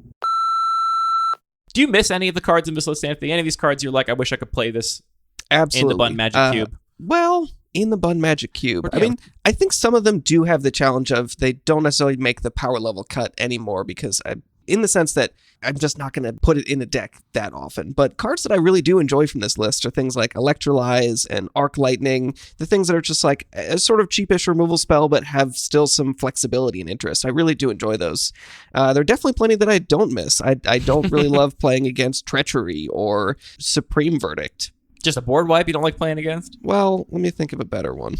Do you miss any of the cards in this list, Anthony? Any of these cards you're like, I wish I could play this Absolutely. in the Bun Magic Cube? Well, in the Bun Magic Cube. I mean, I think some of them do have the challenge of they don't necessarily make the power level cut anymore, because in the sense that I'm just not going to put it in a deck that often. But cards that I really do enjoy from this list are things like Electrolyze and Arc Lightning, the things that are just like a sort of cheapish removal spell, but have still some flexibility and interest. I really do enjoy those. There are definitely plenty that I don't miss. I don't really love playing against Treachery or Supreme Verdict. Just a board wipe you don't like playing against? Well, let me think of a better one.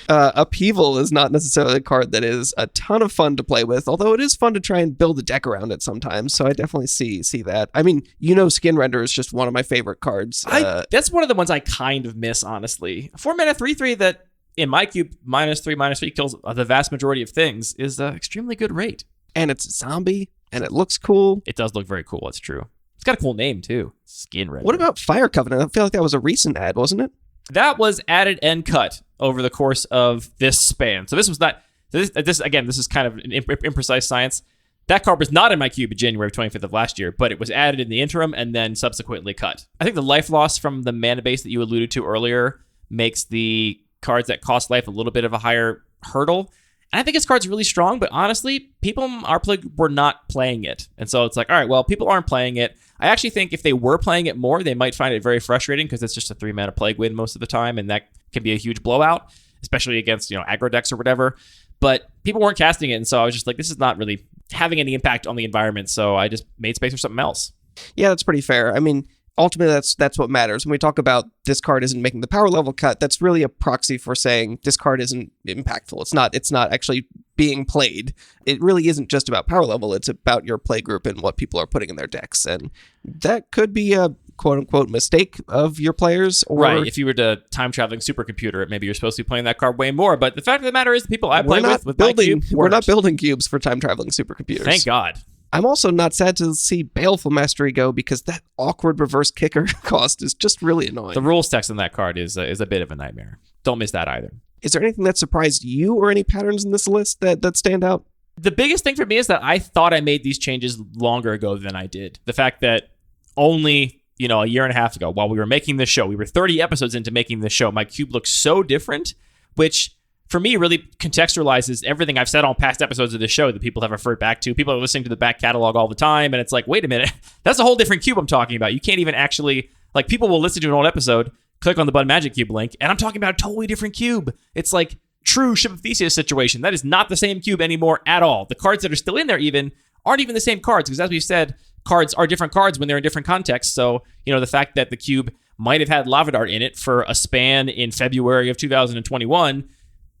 Upheaval is not necessarily a card that is a ton of fun to play with, although it is fun to try and build a deck around it sometimes. So I definitely see that. I mean, Skin Render is just one of my favorite cards. That's one of the ones I kind of miss, honestly. 4-mana 3/3 that in my cube -3/-3 kills the vast majority of things is an extremely good rate. And it's a zombie, and it looks cool. It does look very cool. It's true. It's got a cool name too. Skin Render. What about Fire Covenant? I feel like that was a recent ad, wasn't it? That was added and cut over the course of this span. So this was not. This is kind of an imprecise science. That card was not in my cube in January 25th of last year, but it was added in the interim and then subsequently cut. I think the life loss from the mana base that you alluded to earlier makes the cards that cost life a little bit of a higher hurdle. And I think his card's really strong, but honestly, people in our play were not playing it. And so it's like, all right, well, people aren't playing it. I actually think if they were playing it more, they might find it very frustrating because it's just a 3-mana Plague Wind most of the time, and that can be a huge blowout, especially against, aggro decks or whatever. But people weren't casting it, and so I was just like, this is not really having any impact on the environment, so I just made space for something else. Yeah, that's pretty fair. I mean, ultimately, that's what matters. When we talk about this card isn't making the power level cut, that's really a proxy for saying this card isn't impactful. It's not actually being played. It really isn't just about power level. It's about your play group and what people are putting in their decks. And that could be a quote-unquote mistake of your players. Or right, if you were to time-traveling supercomputer it, maybe you're supposed to be playing that card way more. But the fact of the matter is the people I play with my cube we're not building cubes for time-traveling supercomputers. Thank God. I'm also not sad to see Baleful Mastery go because that awkward reverse kicker cost is just really annoying. The rules text on that card is a bit of a nightmare. Don't miss that either. Is there anything that surprised you or any patterns in this list that stand out? The biggest thing for me is that I thought I made these changes longer ago than I did. The fact that only, a year and a half ago, while we were making this show, we were 30 episodes into making this show, my cube looks so different, which for me really contextualizes everything I've said on past episodes of the show that people have referred back to. People are listening to the back catalog all the time, and it's like, wait a minute, that's a whole different cube I'm talking about. You can't even actually, people will listen to an old episode, click on the Bun Magic Cube link, and I'm talking about a totally different cube. It's like true Ship of Theseus situation. That is not the same cube anymore at all. The cards that are still in there even aren't even the same cards, because as we've said, cards are different cards when they're in different contexts. So, the fact that the cube might have had Lava Dart in it for a span in February of 2021,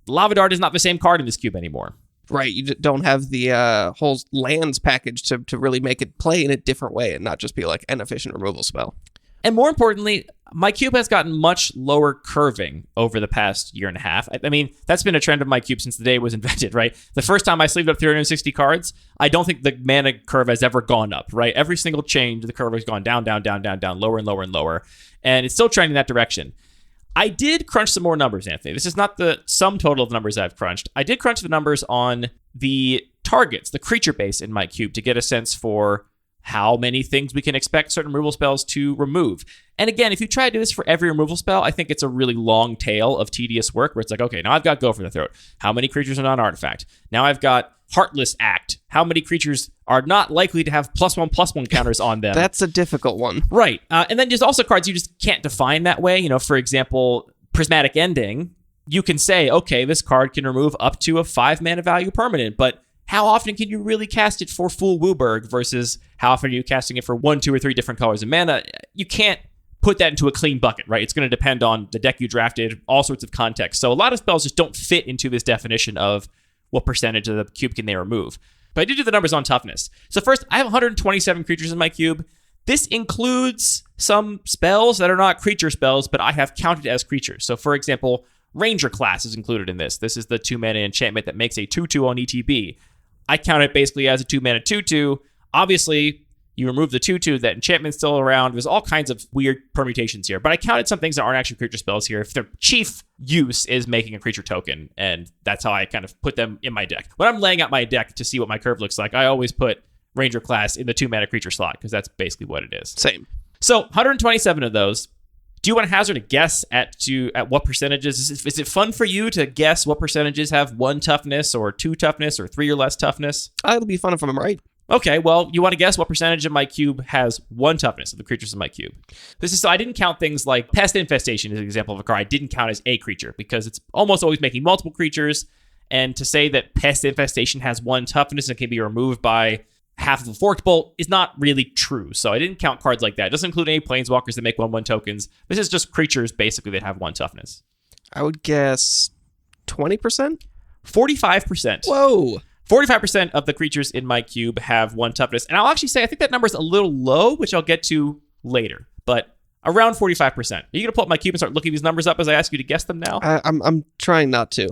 Lava Dart is not the same card in this cube anymore. Right, you don't have the whole lands package to really make it play in a different way and not just be like an efficient removal spell. And more importantly, my cube has gotten much lower curving over the past year and a half. I mean, that's been a trend of my cube since the day it was invented, right? The first time I sleeved up 360 cards, I don't think the mana curve has ever gone up, right? Every single change, the curve has gone down, down, down, down, down, lower and lower and lower. And it's still trending that direction. I did crunch some more numbers, Anthony. This is not the sum total of the numbers I've crunched. I did crunch the numbers on the targets, the creature base in my cube, to get a sense for how many things we can expect certain removal spells to remove. And again, if you try to do this for every removal spell, I think it's a really long tail of tedious work where it's like, okay, now I've got Go for the Throat. How many creatures are non-artifact? Now I've got Heartless Act. How many creatures are not likely to have +1/+1 counters on them? That's a difficult one. Right. And then there's also cards you just can't define that way. For example, Prismatic Ending. You can say, okay, this card can remove up to a 5-mana value permanent, but how often can you really cast it for full Wooburg versus how often are you casting it for 1, 2, or 3 different colors of mana? You can't put that into a clean bucket, right? It's going to depend on the deck you drafted, all sorts of context. So a lot of spells just don't fit into this definition of what percentage of the cube can they remove. But I did do the numbers on toughness. So first, I have 127 creatures in my cube. This includes some spells that are not creature spells, but I have counted as creatures. So for example, Ranger class is included in this. This is the 2-mana enchantment that makes a 2/2 on ETB. I count it basically as a 2-mana 2/2. Obviously, you remove the 2/2, that enchantment's still around. There's all kinds of weird permutations here. But I counted some things that aren't actually creature spells here. If their chief use is making a creature token, and that's how I kind of put them in my deck. When I'm laying out my deck to see what my curve looks like, I always put Ranger class in the 2-mana creature slot, because that's basically what it is. Same. So 127 of those. Do you want to hazard a guess at what percentages? Is it fun for you to guess what percentages have 1 toughness or 2 toughness or 3 or less toughness? It'll be fun if I'm right. Okay, well, you want to guess what percentage of my cube has 1 toughness of the creatures in my cube? So I didn't count things like Pest Infestation as an example of a card I didn't count as a creature, because it's almost always making multiple creatures. And to say that Pest Infestation has 1 toughness and can be removed by half of a Forked Bolt is not really true. So I didn't count cards like that. It doesn't include any Planeswalkers that make 1/1 tokens. This is just creatures basically that have 1 toughness. I would guess 20%. 45%. Whoa. 45% of the creatures in my cube have 1 toughness. And I'll actually say I think that number is a little low, which I'll get to later. But around 45%. Are you going to pull up my cube and start looking these numbers up as I ask you to guess them now? I'm trying not to.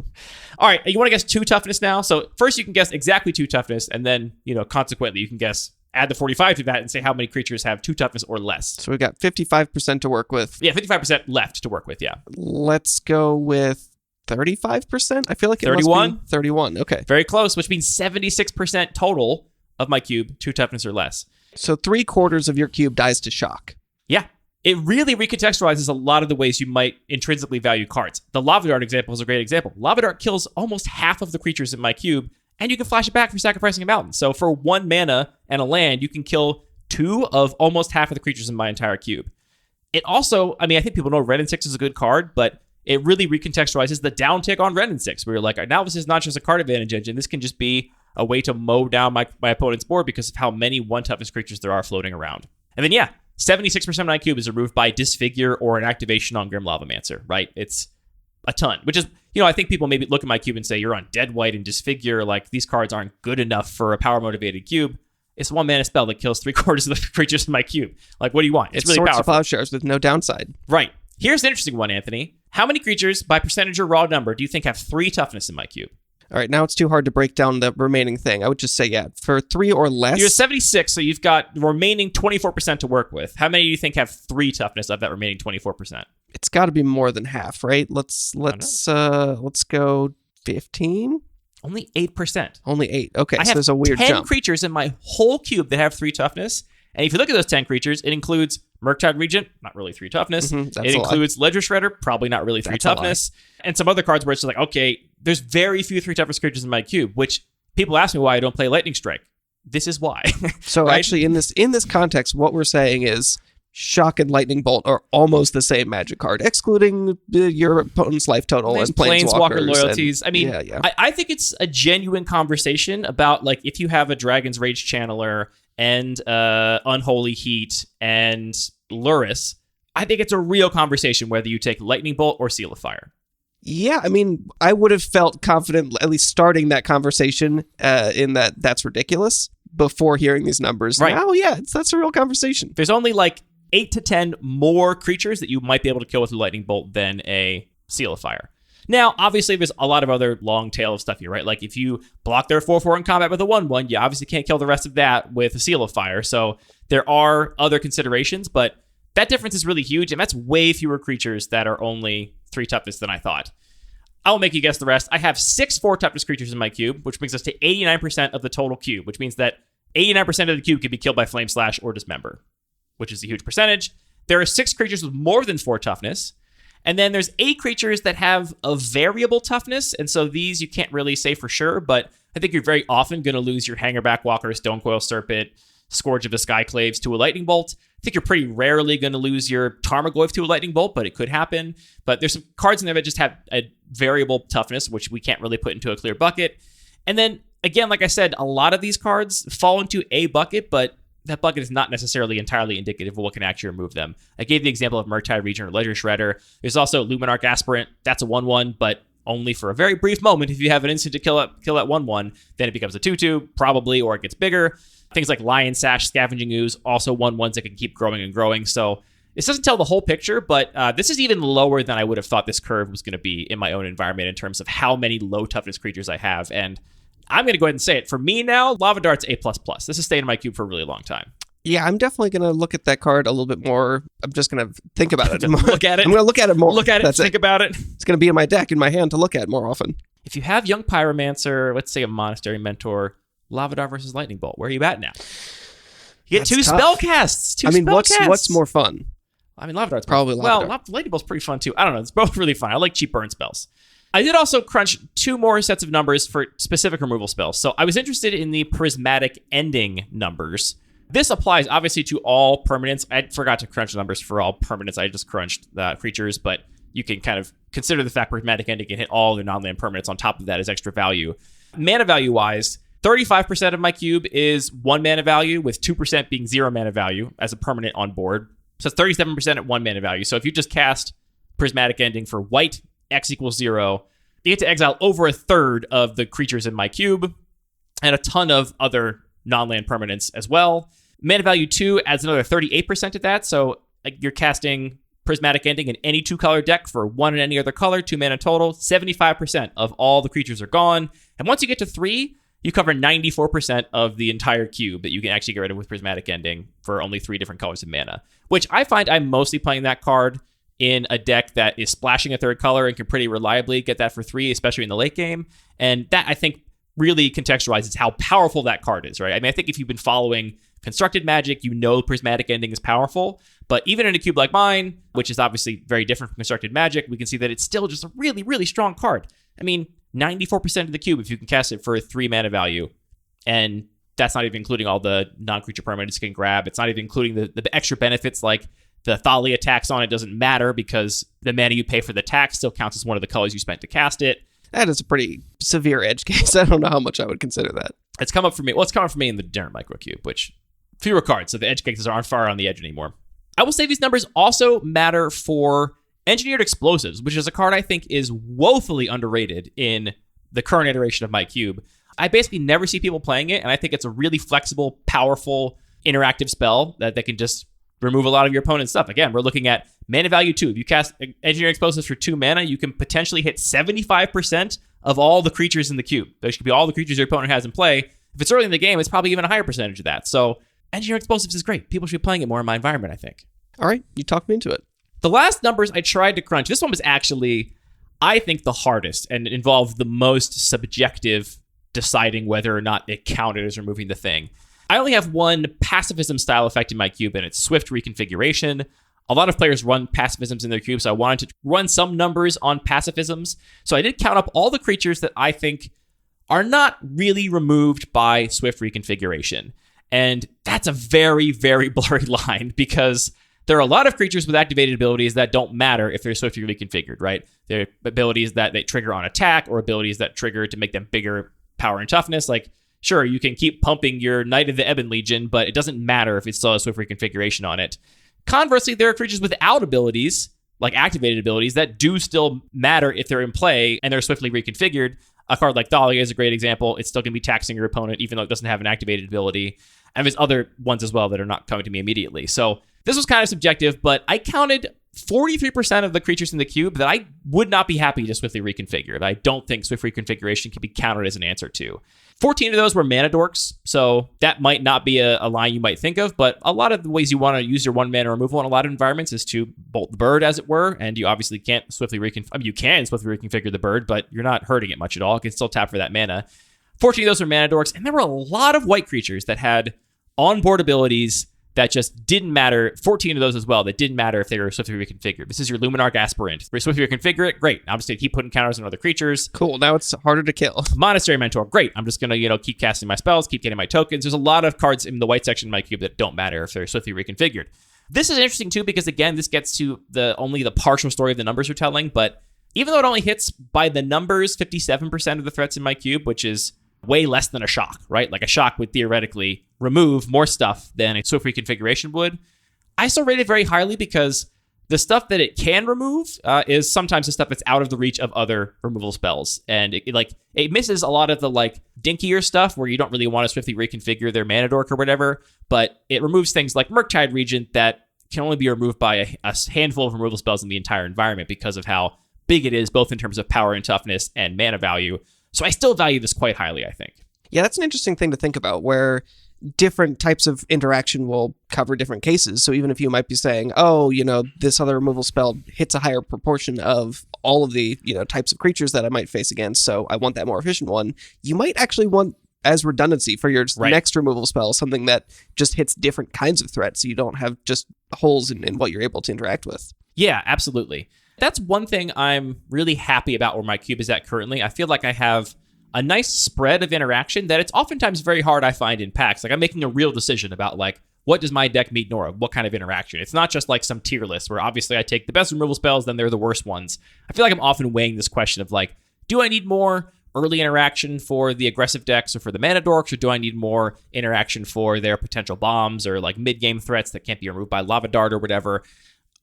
All right. You want to guess 2 toughness now? So first you can guess exactly 2 toughness. And then, consequently, you can guess, add the 45 to that and say how many creatures have 2 toughness or less. So we've got 55% to work with. Yeah, 55% left to work with, yeah. Let's go with 35%? I feel like it 31? must be 31. Okay. Very close, which means 76% total of my cube, 2 toughness or less. So 3/4 of your cube dies to shock. Yeah. It really recontextualizes a lot of the ways you might intrinsically value cards. The Lava Dart example is a great example. Lava Dart kills almost half of the creatures in my cube, and you can flash it back for sacrificing a mountain. So for 1 mana and a land, you can kill 2 of almost half of the creatures in my entire cube. It also, I think people know Red and 6 is a good card, but it really recontextualizes the downtick on Red and 6, where you're like, now this is not just a card advantage engine. This can just be a way to mow down my opponent's board because of how many 1 toughness creatures there are floating around. And then, 76% of my cube is removed by Disfigure or an activation on Grim Lavamancer, right? It's a ton, which is, I think people maybe look at my cube and say, you're on Dead White and Disfigure. Like, these cards aren't good enough for a power-motivated cube. It's a 1 mana spell that kills 3/4 of the creatures in my cube. Like, what do you want? It's really Swords to powerful. Plowshares with no downside. Right. Here's an interesting one, Anthony. How many creatures, by percentage or raw number, do you think have 3 toughness in my cube? All right, now it's too hard to break down the remaining thing. I would just say, for 3 or less. You're 76, so you've got the remaining 24% to work with. How many do you think have 3 toughness of that remaining 24%? It's got to be more than half, right? Let's go 15. Only 8%. Only 8. Okay, I so have there's a weird 10 jump. creatures in my whole cube that have 3 toughness. And if you look at those 10 creatures, it includes Murktide Regent, not really 3 toughness. That's It a lie. includes Ledger Shredder, probably not really 3 That's a lie. toughness. And some other cards where it's just like, okay, there's very few 3 toughness creatures in my cube, which people ask me why I don't play Lightning Strike. This is why. So right? actually, in this context, what we're saying is Shock and Lightning Bolt are almost the same Magic card, excluding your opponent's life total and Planeswalker Planeswalkers. loyalties. Yeah. I think it's a genuine conversation about, like, if you have a Dragon's Rage Channeler and Unholy Heat and Luris, I think it's a real conversation whether you take Lightning Bolt or Seal of Fire. Yeah, I would have felt confident at least starting that conversation in that's ridiculous before hearing these numbers. Right. Now, that's a real conversation. There's only like 8 to 10 more creatures that you might be able to kill with a Lightning Bolt than a Seal of Fire. Now, obviously, there's a lot of other long tail of stuff here, right? Like, if you block their 4/4 in combat with a 1/1, you obviously can't kill the rest of that with a Seal of Fire. So there are other considerations, but that difference is really huge, and that's way fewer creatures that are only 3 toughness than I thought. I will make you guess the rest. I have 6 4 toughness creatures in my cube, which brings us to 89% of the total cube, which means that 89% of the cube can be killed by Flame Slash or Dismember, which is a huge percentage. There are 6 creatures with more than 4 toughness. And then there's 8 creatures that have a variable toughness. And so these you can't really say for sure, but I think you're very often going to lose your Hangerback Walker, Stonecoil Serpent, Scourge of the Skyclaves to a Lightning Bolt. I think you're pretty rarely going to lose your Tarmogoyf to a Lightning Bolt, but it could happen. But there's some cards in there that just have a variable toughness, which we can't really put into a clear bucket. And then, again, like I said, a lot of these cards fall into a bucket, but that bucket is not necessarily entirely indicative of what can actually remove them. I gave the example of Murktide Regent or Ledger Shredder. There's also Luminarch Aspirant. That's a 1/1, but only for a very brief moment. If you have an instant to kill that 1/1, then it becomes a 2/2, probably, or it gets bigger. Things like Lion Sash, Scavenging Ooze, also 1/1s that can keep growing and growing. So this doesn't tell the whole picture, but this is even lower than I would have thought this curve was going to be in my own environment in terms of how many low toughness creatures I have. And I'm going to go ahead and say it. For me now, Lava Dart's A++. This has stayed in my cube for a really long time. Yeah, I'm definitely going to look at that card a little bit more. I'm just going to think about it. Look at it. I'm going to look at it more. Look at it. That's Think about it. It's going to be in my deck, in my hand to look at more often. If you have Young Pyromancer, let's say a Monastery Mentor, Lava Dart versus Lightning Bolt, where are you at now? You get That's 2 tough. spell casts. What's more fun? Lava Dart's Probably Lava Dart. Well, Lightning Bolt's pretty fun too. I don't know. It's both really fun. I like cheap burn spells. I did also crunch 2 more sets of numbers for specific removal spells. So I was interested in the prismatic ending numbers. This applies obviously to all permanents. I forgot to crunch numbers for all permanents. I just crunched the creatures, but you can kind of consider the fact prismatic ending can hit all the non-land permanents on top of that as extra value. Mana value wise, 35% of my cube is 1 mana value, with 2% being 0 mana value as a permanent on board. So it's 37% at 1 mana value. So if you just cast prismatic ending for white X equals 0. You get to exile over a third of the creatures in my cube, and a ton of other non-land permanents as well. Mana value 2 adds another 38% to that, so you're casting Prismatic Ending in any 2-color deck for 1 in any other color, 2 mana total. 75% of all the creatures are gone. And once you get to 3, you cover 94% of the entire cube that you can actually get rid of with Prismatic Ending for only 3 different colors of mana, which I find I'm mostly playing that card in a deck that is splashing a third color and can pretty reliably get that for 3, especially in the late game. And that, I think, really contextualizes how powerful that card is, right? I mean, I think if you've been following Constructed Magic, you know Prismatic Ending is powerful. But even in a cube like mine, which is obviously very different from Constructed Magic, we can see that it's still just a really, really strong card. I mean, 94% of the cube if you can cast it for 3 mana value. And that's not even including all the non-creature permanents you can grab. It's not even including the extra benefits like the Thalia tax on it doesn't matter because the mana you pay for the tax still counts as one of the colors you spent to cast it. That is a pretty severe edge case. I don't know how much I would consider that. It's come up for me. Well, it's come up for me in the Darren Microcube, which fewer cards, so the edge cases aren't far on the edge anymore. I will say these numbers also matter for Engineered Explosives, which is a card I think is woefully underrated in the current iteration of my cube. I basically never see people playing it, and I think it's a really flexible, powerful, interactive spell that can just remove a lot of your opponent's stuff. Again, we're looking at mana value 2. If you cast Engineered Explosives for 2 mana, you can potentially hit 75% of all the creatures in the cube. Those could be all the creatures your opponent has in play. If it's early in the game, it's probably even a higher percentage of that. So Engineered Explosives is great. People should be playing it more in my environment, I think. All right, you talked me into it. The last numbers I tried to crunch, this one was actually, I think, the hardest and involved the most subjective deciding whether or not it counted as removing the thing. I only have one pacifism style effect in my cube, and it's Swift Reconfiguration. A lot of players run pacifisms in their cube, so I wanted to run some numbers on pacifisms. So I did count up all the creatures that I think are not really removed by Swift Reconfiguration. And that's a very, very blurry line because there are a lot of creatures with activated abilities that don't matter if they're swiftly reconfigured, right? They're abilities that they trigger on attack or abilities that trigger to make them bigger power and toughness. Like, sure, you can keep pumping your Knight of the Ebon Legion, but it doesn't matter if it's still a swift reconfiguration on it. Conversely, there are creatures without abilities, like activated abilities, that do still matter if they're in play and they're swiftly reconfigured. A card like Thalia is a great example. It's still going to be taxing your opponent, even though it doesn't have an activated ability. And there's other ones as well that are not coming to me immediately. So this was kind of subjective, but I counted 43% of the creatures in the cube that I would not be happy to swiftly reconfigure. I don't think swift reconfiguration can be counted as an answer to. 14 of those were mana dorks, so that might not be a line you might think of, but a lot of the ways you want to use your 1 mana removal in a lot of environments is to bolt the bird, as it were, and you obviously can't swiftly you can swiftly reconfigure the bird, but you're not hurting it much at all. It can still tap for that mana. 14 of those were mana dorks, and there were a lot of white creatures that had onboard abilities that just didn't matter. 14 of those as well that didn't matter if they were swiftly reconfigured. This is your Luminarch Aspirant. If you swiftly reconfigure it, great. I'm just going to keep putting counters on other creatures. Cool, now it's harder to kill. Monastery Mentor, great. I'm just going to, keep casting my spells, keep getting my tokens. There's a lot of cards in the white section of my cube that don't matter if they're swiftly reconfigured. This is interesting too because, again, this gets to only the partial story of the numbers we're telling, but even though it only hits by the numbers 57% of the threats in my cube, which is way less than a shock, right? Like a shock would theoretically remove more stuff than a swift reconfiguration would. I still rate it very highly because the stuff that it can remove is sometimes the stuff that's out of the reach of other removal spells. And it misses a lot of the dinkier stuff where you don't really want to swiftly reconfigure their mana dork or whatever, but it removes things like Murktide Regent that can only be removed by a handful of removal spells in the entire environment because of how big it is, both in terms of power and toughness and mana value. So I still value this quite highly, I think. Yeah, that's an interesting thing to think about, where different types of interaction will cover different cases. So even if you might be saying, this other removal spell hits a higher proportion of all of the, types of creatures that I might face against, so I want that more efficient one, you might actually want, as redundancy for your next removal spell, something that just hits different kinds of threats, so you don't have just holes in what you're able to interact with. Yeah, absolutely. That's one thing I'm really happy about where my cube is at currently. I feel like I have a nice spread of interaction that it's oftentimes very hard, I find, in packs. Like, I'm making a real decision about, what does my deck meet Nora? What kind of interaction? It's not just some tier list where obviously I take the best removal spells, then they're the worst ones. I feel like I'm often weighing this question of, do I need more early interaction for the aggressive decks or for the mana dorks, or do I need more interaction for their potential bombs or mid-game threats that can't be removed by Lava Dart or whatever?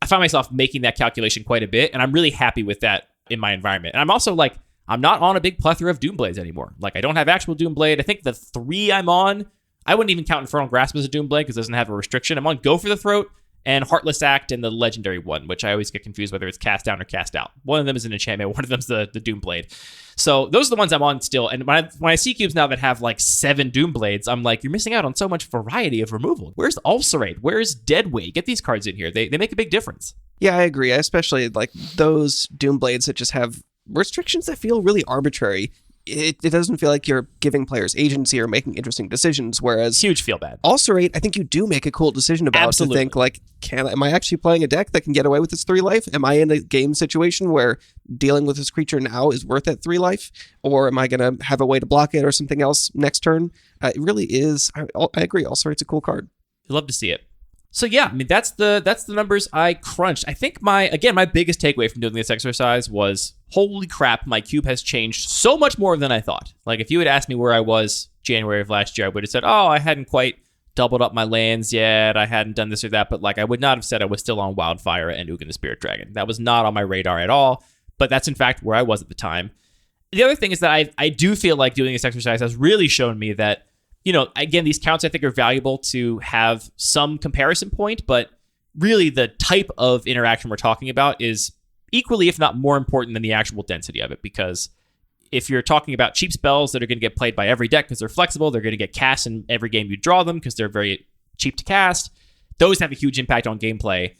I find myself making that calculation quite a bit, and I'm really happy with that in my environment. And I'm also like, I'm not on a big plethora of Doomblades anymore. Like, I don't have actual Doomblade. I think the 3 I'm on, I wouldn't even count Infernal Grasp as a Doomblade because it doesn't have a restriction. I'm on Go for the Throat and Heartless Act and the legendary one, which I always get confused whether it's cast down or cast out. One of them is an enchantment. One of them's the Doomblade. So those are the ones I'm on still. And when I see cubes now that have like 7 Doomblades, I'm like, you're missing out on so much variety of removal. Where's Ulcerate? Where's Deadweight? Get these cards in here. They make a big difference. Yeah, I agree. I especially like those Doomblades that just have restrictions that feel really arbitrary. It doesn't feel like you're giving players agency or making interesting decisions, whereas Huge feel bad. Ulcerate, I think you do make a cool decision about. Absolutely. To think like, am I actually playing a deck that can get away with this 3 life? Am I in a game situation where dealing with this creature now is worth that 3 life? Or am I going to have a way to block it or something else next turn? It really is. I agree. Ulcerate's a cool card. You love to see it. So yeah, I mean, that's the numbers I crunched. I think my biggest takeaway from doing this exercise was, holy crap, my cube has changed so much more than I thought. Like, if you had asked me where I was January of last year, I would have said, oh, I hadn't quite doubled up my lands yet. I hadn't done this or that. But like, I would not have said I was still on Wildfire and Ugin the Spirit Dragon. That was not on my radar at all. But that's in fact where I was at the time. The other thing is that I do feel like doing this exercise has really shown me that, you know, again, these counts I think are valuable to have some comparison point, but really the type of interaction we're talking about is equally, if not more important than the actual density of it. Because if you're talking about cheap spells that are going to get played by every deck because they're flexible, they're going to get cast in every game you draw them because they're very cheap to cast, those have a huge impact on gameplay.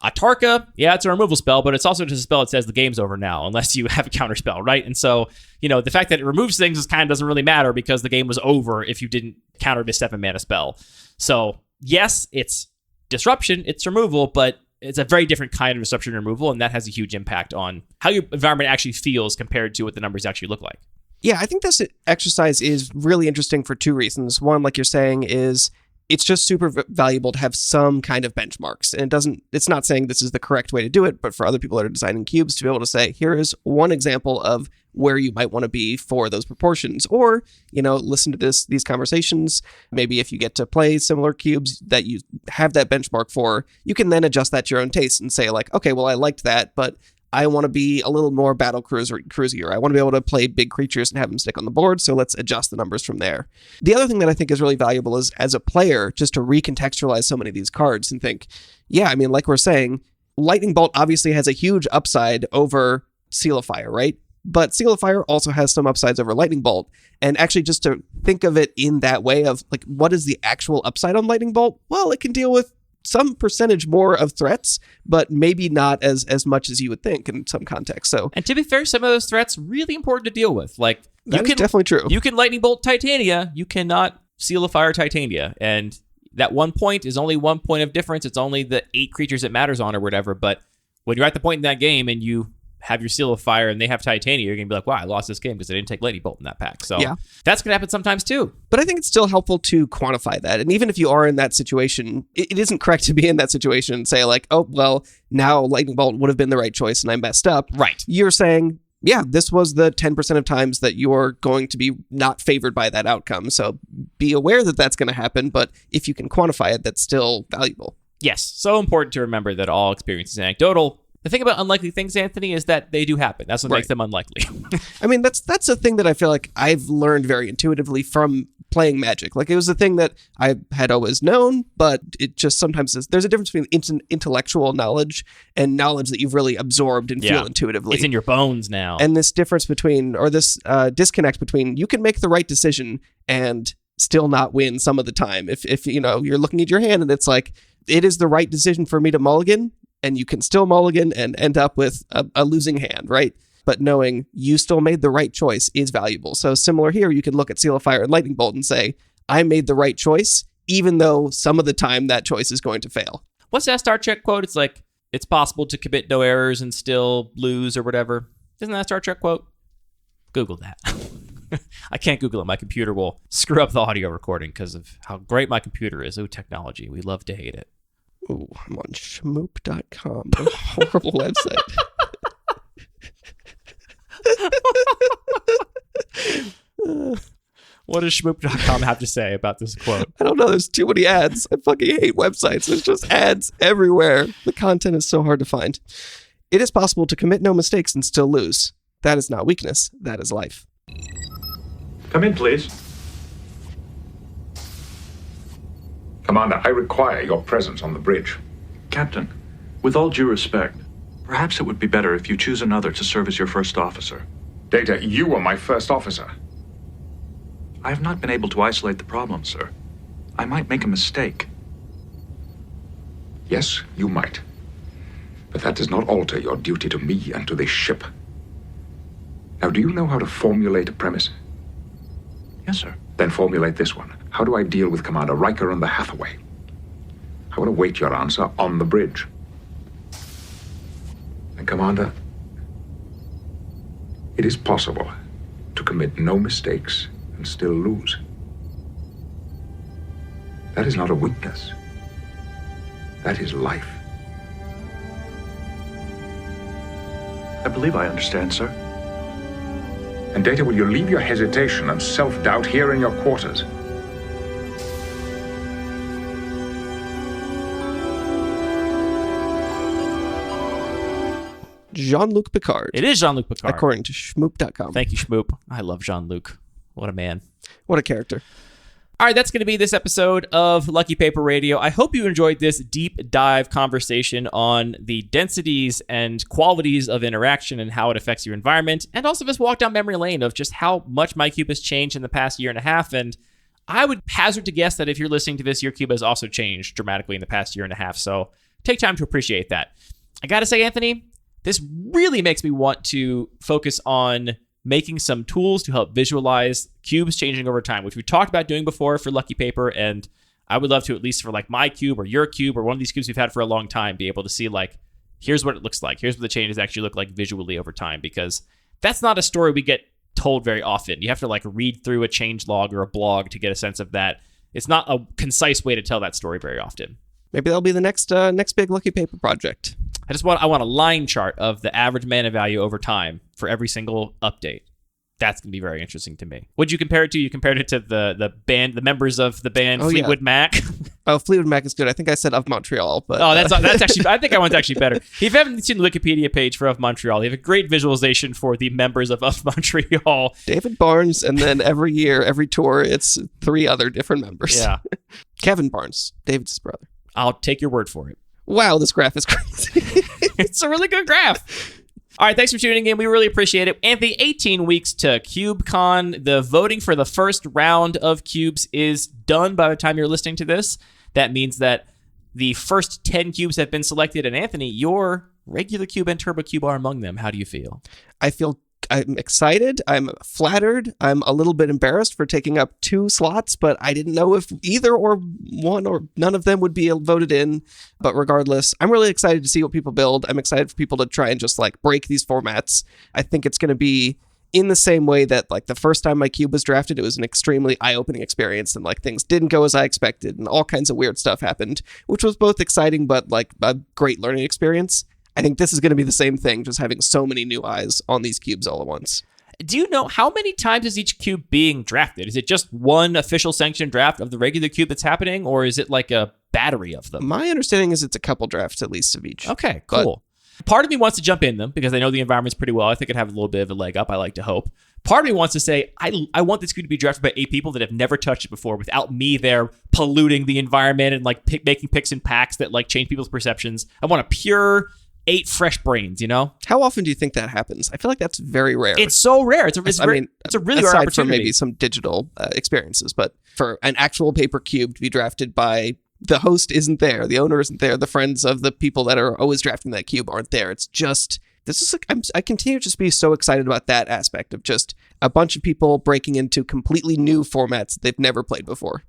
Atarka, yeah, it's a removal spell, but it's also just a spell that says the game's over now, unless you have a counter spell, right? And so, you know, the fact that it removes things is kind of doesn't really matter because the game was over if you didn't counter this 7-mana spell. So, yes, it's disruption, it's removal, but it's a very different kind of disruption and removal, and that has a huge impact on how your environment actually feels compared to what the numbers actually look like. Yeah, I think this exercise is really interesting for 2 reasons. One, like you're saying, is it's just super valuable to have some kind of benchmarks. And it's not saying this is the correct way to do it, but for other people that are designing cubes to be able to say, here is one example of where you might want to be for those proportions. Or, you know, listen to these conversations. Maybe if you get to play similar cubes that you have that benchmark for, you can then adjust that to your own taste and say like, okay, well, I liked that, but I want to be a little more battle cruisier. I want to be able to play big creatures and have them stick on the board, so let's adjust the numbers from there. The other thing that I think is really valuable is, as a player, just to recontextualize so many of these cards and think, yeah, I mean, like we're saying, Lightning Bolt obviously has a huge upside over Seal of Fire, right? But Seal of Fire also has some upsides over Lightning Bolt. And actually just to think of it in that way of, like, what is the actual upside on Lightning Bolt? Well, it can deal with some percentage more of threats, but maybe not as much as you would think in some context. So, and to be fair, some of those threats really important to deal with. Like, that is definitely true. You can Lightning Bolt Titania, you cannot Seal of Fire Titania, and that 1 point is only 1 point of difference. It's only the 8 creatures it matters on or whatever. But when you're at the point in that game and you have your Seal of Fire and they have Titania, you're going to be like, wow, I lost this game because I didn't take Lightning Bolt in that pack. So yeah, that's going to happen sometimes too. But I think it's still helpful to quantify that. And even if you are in that situation, it isn't correct to be in that situation and say like, oh, well, now Lightning Bolt would have been the right choice and I messed up. Right. You're saying, yeah, this was the 10% of times that you're going to be not favored by that outcome. So be aware that that's going to happen. But if you can quantify it, that's still valuable. Yes. So important to remember that all experience is anecdotal. The thing about unlikely things, Anthony, is that they do happen. That's what makes them unlikely. I mean, that's a thing that I feel like I've learned very intuitively from playing Magic. Like, it was a thing that I had always known, but it just sometimes there's a difference between intellectual knowledge and knowledge that you've really absorbed and feel intuitively. It's in your bones now. And this difference between, or this disconnect between, you can make the right decision and still not win some of the time. If you know, you're looking at your hand and it's like, it is the right decision for me to mulligan, and you can still mulligan and end up with a losing hand, right? But knowing you still made the right choice is valuable. So similar here, you can look at Seal of Fire and Lightning Bolt and say, I made the right choice, even though some of the time that choice is going to fail. What's that Star Trek quote? It's like, it's possible to commit no errors and still lose or whatever. Isn't that a Star Trek quote? Google that. I can't Google it. My computer will screw up the audio recording because of how great my computer is. Oh, technology. We love to hate it. Ooh, I'm on schmoop.com. A horrible website. What does schmoop.com have to say about this quote? I don't know. There's too many ads. I fucking hate websites. There's just ads everywhere. The content is so hard to find. It is possible to commit no mistakes and still lose. That is not weakness. That is life. Come in, please. Commander, I require your presence on the bridge. Captain, with all due respect, perhaps it would be better if you choose another to serve as your first officer. Data, you are my first officer. I have not been able to isolate the problem, sir. I might make a mistake. Yes, you might. But that does not alter your duty to me and to this ship. Now, do you know how to formulate a premise? Yes, sir. Then formulate this one. How do I deal with Commander Riker and the Hathaway? I will await your answer on the bridge. And Commander, it is possible to commit no mistakes and still lose. That is not a weakness. That is life. I believe I understand, sir. And Data, will you leave your hesitation and self-doubt here in your quarters? Jean-Luc Picard. It is Jean-Luc Picard. According to Schmoop.com. Thank you, Schmoop. I love Jean-Luc. What a man. What a character. All right, that's going to be this episode of Lucky Paper Radio. I hope you enjoyed this deep dive conversation on the densities and qualities of interaction and how it affects your environment, and also just walk down memory lane of just how much my cube has changed in the past year and a half. And I would hazard to guess that if you're listening to this, your cube has also changed dramatically in the past year and a half. So take time to appreciate that. I got to say, Anthony, this really makes me want to focus on making some tools to help visualize cubes changing over time, which we talked about doing before for Lucky Paper. And I would love to, at least for like my cube or your cube or one of these cubes we've had for a long time, be able to see like, here's what it looks like. Here's what the changes actually look like visually over time, because that's not a story we get told very often. You have to like read through a change log or a blog to get a sense of that. It's not a concise way to tell that story very often. Maybe that'll be the next big Lucky Paper project. I want a line chart of the average mana value over time for every single update. That's going to be very interesting to me. What'd you compare it to? You compared it to the band, the members of the band Fleetwood Mac. Oh, Fleetwood Mac is good. I think I said of Montreal, but that's actually. I think that one's actually better. If you haven't seen the Wikipedia page for Of Montreal, they have a great visualization for the members of Montreal. David Barnes, and then every year, every tour, it's 3 other different members. Yeah, Kevin Barnes, David's brother. I'll take your word for it. Wow, this graph is crazy. It's a really good graph. All right, thanks for tuning in. We really appreciate it. Anthony, 18 weeks to CubeCon. The voting for the first round of cubes is done by the time you're listening to this. That means that the first 10 cubes have been selected. And Anthony, your regular cube and turbo cube are among them. How do you feel? I'm excited. I'm flattered. I'm a little bit embarrassed for taking up 2 slots, but I didn't know if either or one or none of them would be voted in. But regardless, I'm really excited to see what people build. I'm excited for people to try and just like break these formats. I think it's going to be in the same way that like the first time my cube was drafted, it was an extremely eye-opening experience, and like things didn't go as I expected and all kinds of weird stuff happened, which was both exciting but like a great learning experience. I think this is going to be the same thing, just having so many new eyes on these cubes all at once. Do you know how many times is each cube being drafted? Is it just one official sanctioned draft of the regular cube that's happening, or is it like a battery of them? My understanding is it's a couple drafts at least of each. Okay, cool. Part of me wants to jump in them because I know the environments pretty well. I think I'd have a little bit of a leg up, I like to hope. Part of me wants to say, I want this cube to be drafted by 8 people that have never touched it before without me there polluting the environment and like making picks and packs that like change people's perceptions. I want a pure 8 fresh brains, you know? How often do you think that happens? I feel like that's very rare. It's so rare. It's a really rare opportunity. Aside from maybe some digital experiences, but for an actual paper cube to be drafted by the host isn't there, the owner isn't there, the friends of the people that are always drafting that cube aren't there. It's just, this is like, I continue to just be so excited about that aspect of just a bunch of people breaking into completely new formats they've never played before.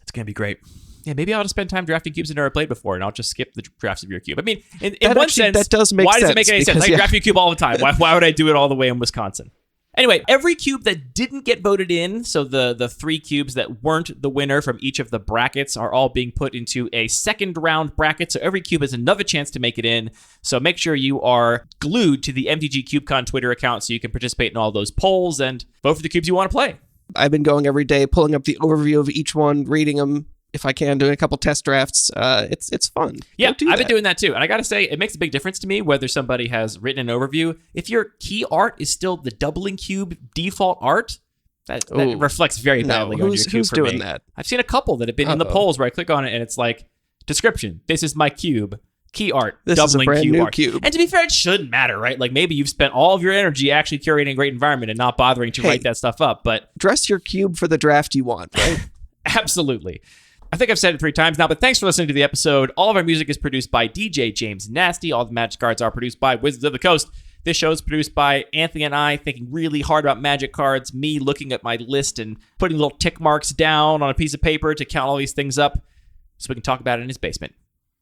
It's going to be great. Yeah, maybe I'll just spend time drafting cubes I've never played before, and I'll just skip the drafts of your cube. I mean, in one sense, that does make why sense, does it make any sense? I draft your cube all the time. Why would I do it all the way in Wisconsin? Anyway, every cube that didn't get voted in, so the 3 cubes that weren't the winner from each of the brackets are all being put into a second round bracket, so every cube has another chance to make it in. So make sure you are glued to the MTG CubeCon Twitter account so you can participate in all those polls and vote for the cubes you want to play. I've been going every day, pulling up the overview of each one, reading them, if I can, doing a couple test drafts. It's fun. Yeah, Go do I've been that. doing that too. And I got to say, it makes a big difference to me whether somebody has written an overview. If your key art is still the doubling cube default art, that Ooh. reflects very badly on your who's cube for doing me. that? I've seen a couple that have been in the polls where I click on it and it's like, description, this is my cube. Key art, This is a doubling brand cube new art. cube. And to be fair, it shouldn't matter, right? Like maybe you've spent all of your energy actually curating a great environment and not bothering to write that stuff up. But Dress your cube for the draft you want, right? absolutely. I think I've said it 3 times now, but thanks for listening to the episode. All of our music is produced by DJ James Nasty. All the Magic cards are produced by Wizards of the Coast. This show is produced by Anthony and I, thinking really hard about Magic cards, me looking at my list and putting little tick marks down on a piece of paper to count all these things up so we can talk about it in his basement.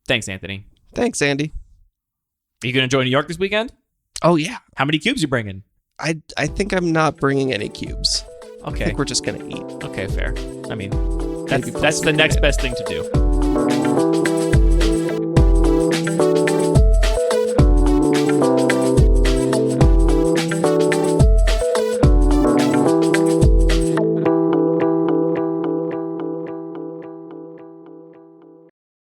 Thanks, Anthony. Thanks, Andy. Are you going to enjoy New York this weekend? Oh, yeah. How many cubes you bringing? I think I'm not bringing any cubes. I Okay. think we're just going to eat. Okay, fair. I mean, Maybe that's the next best thing to do.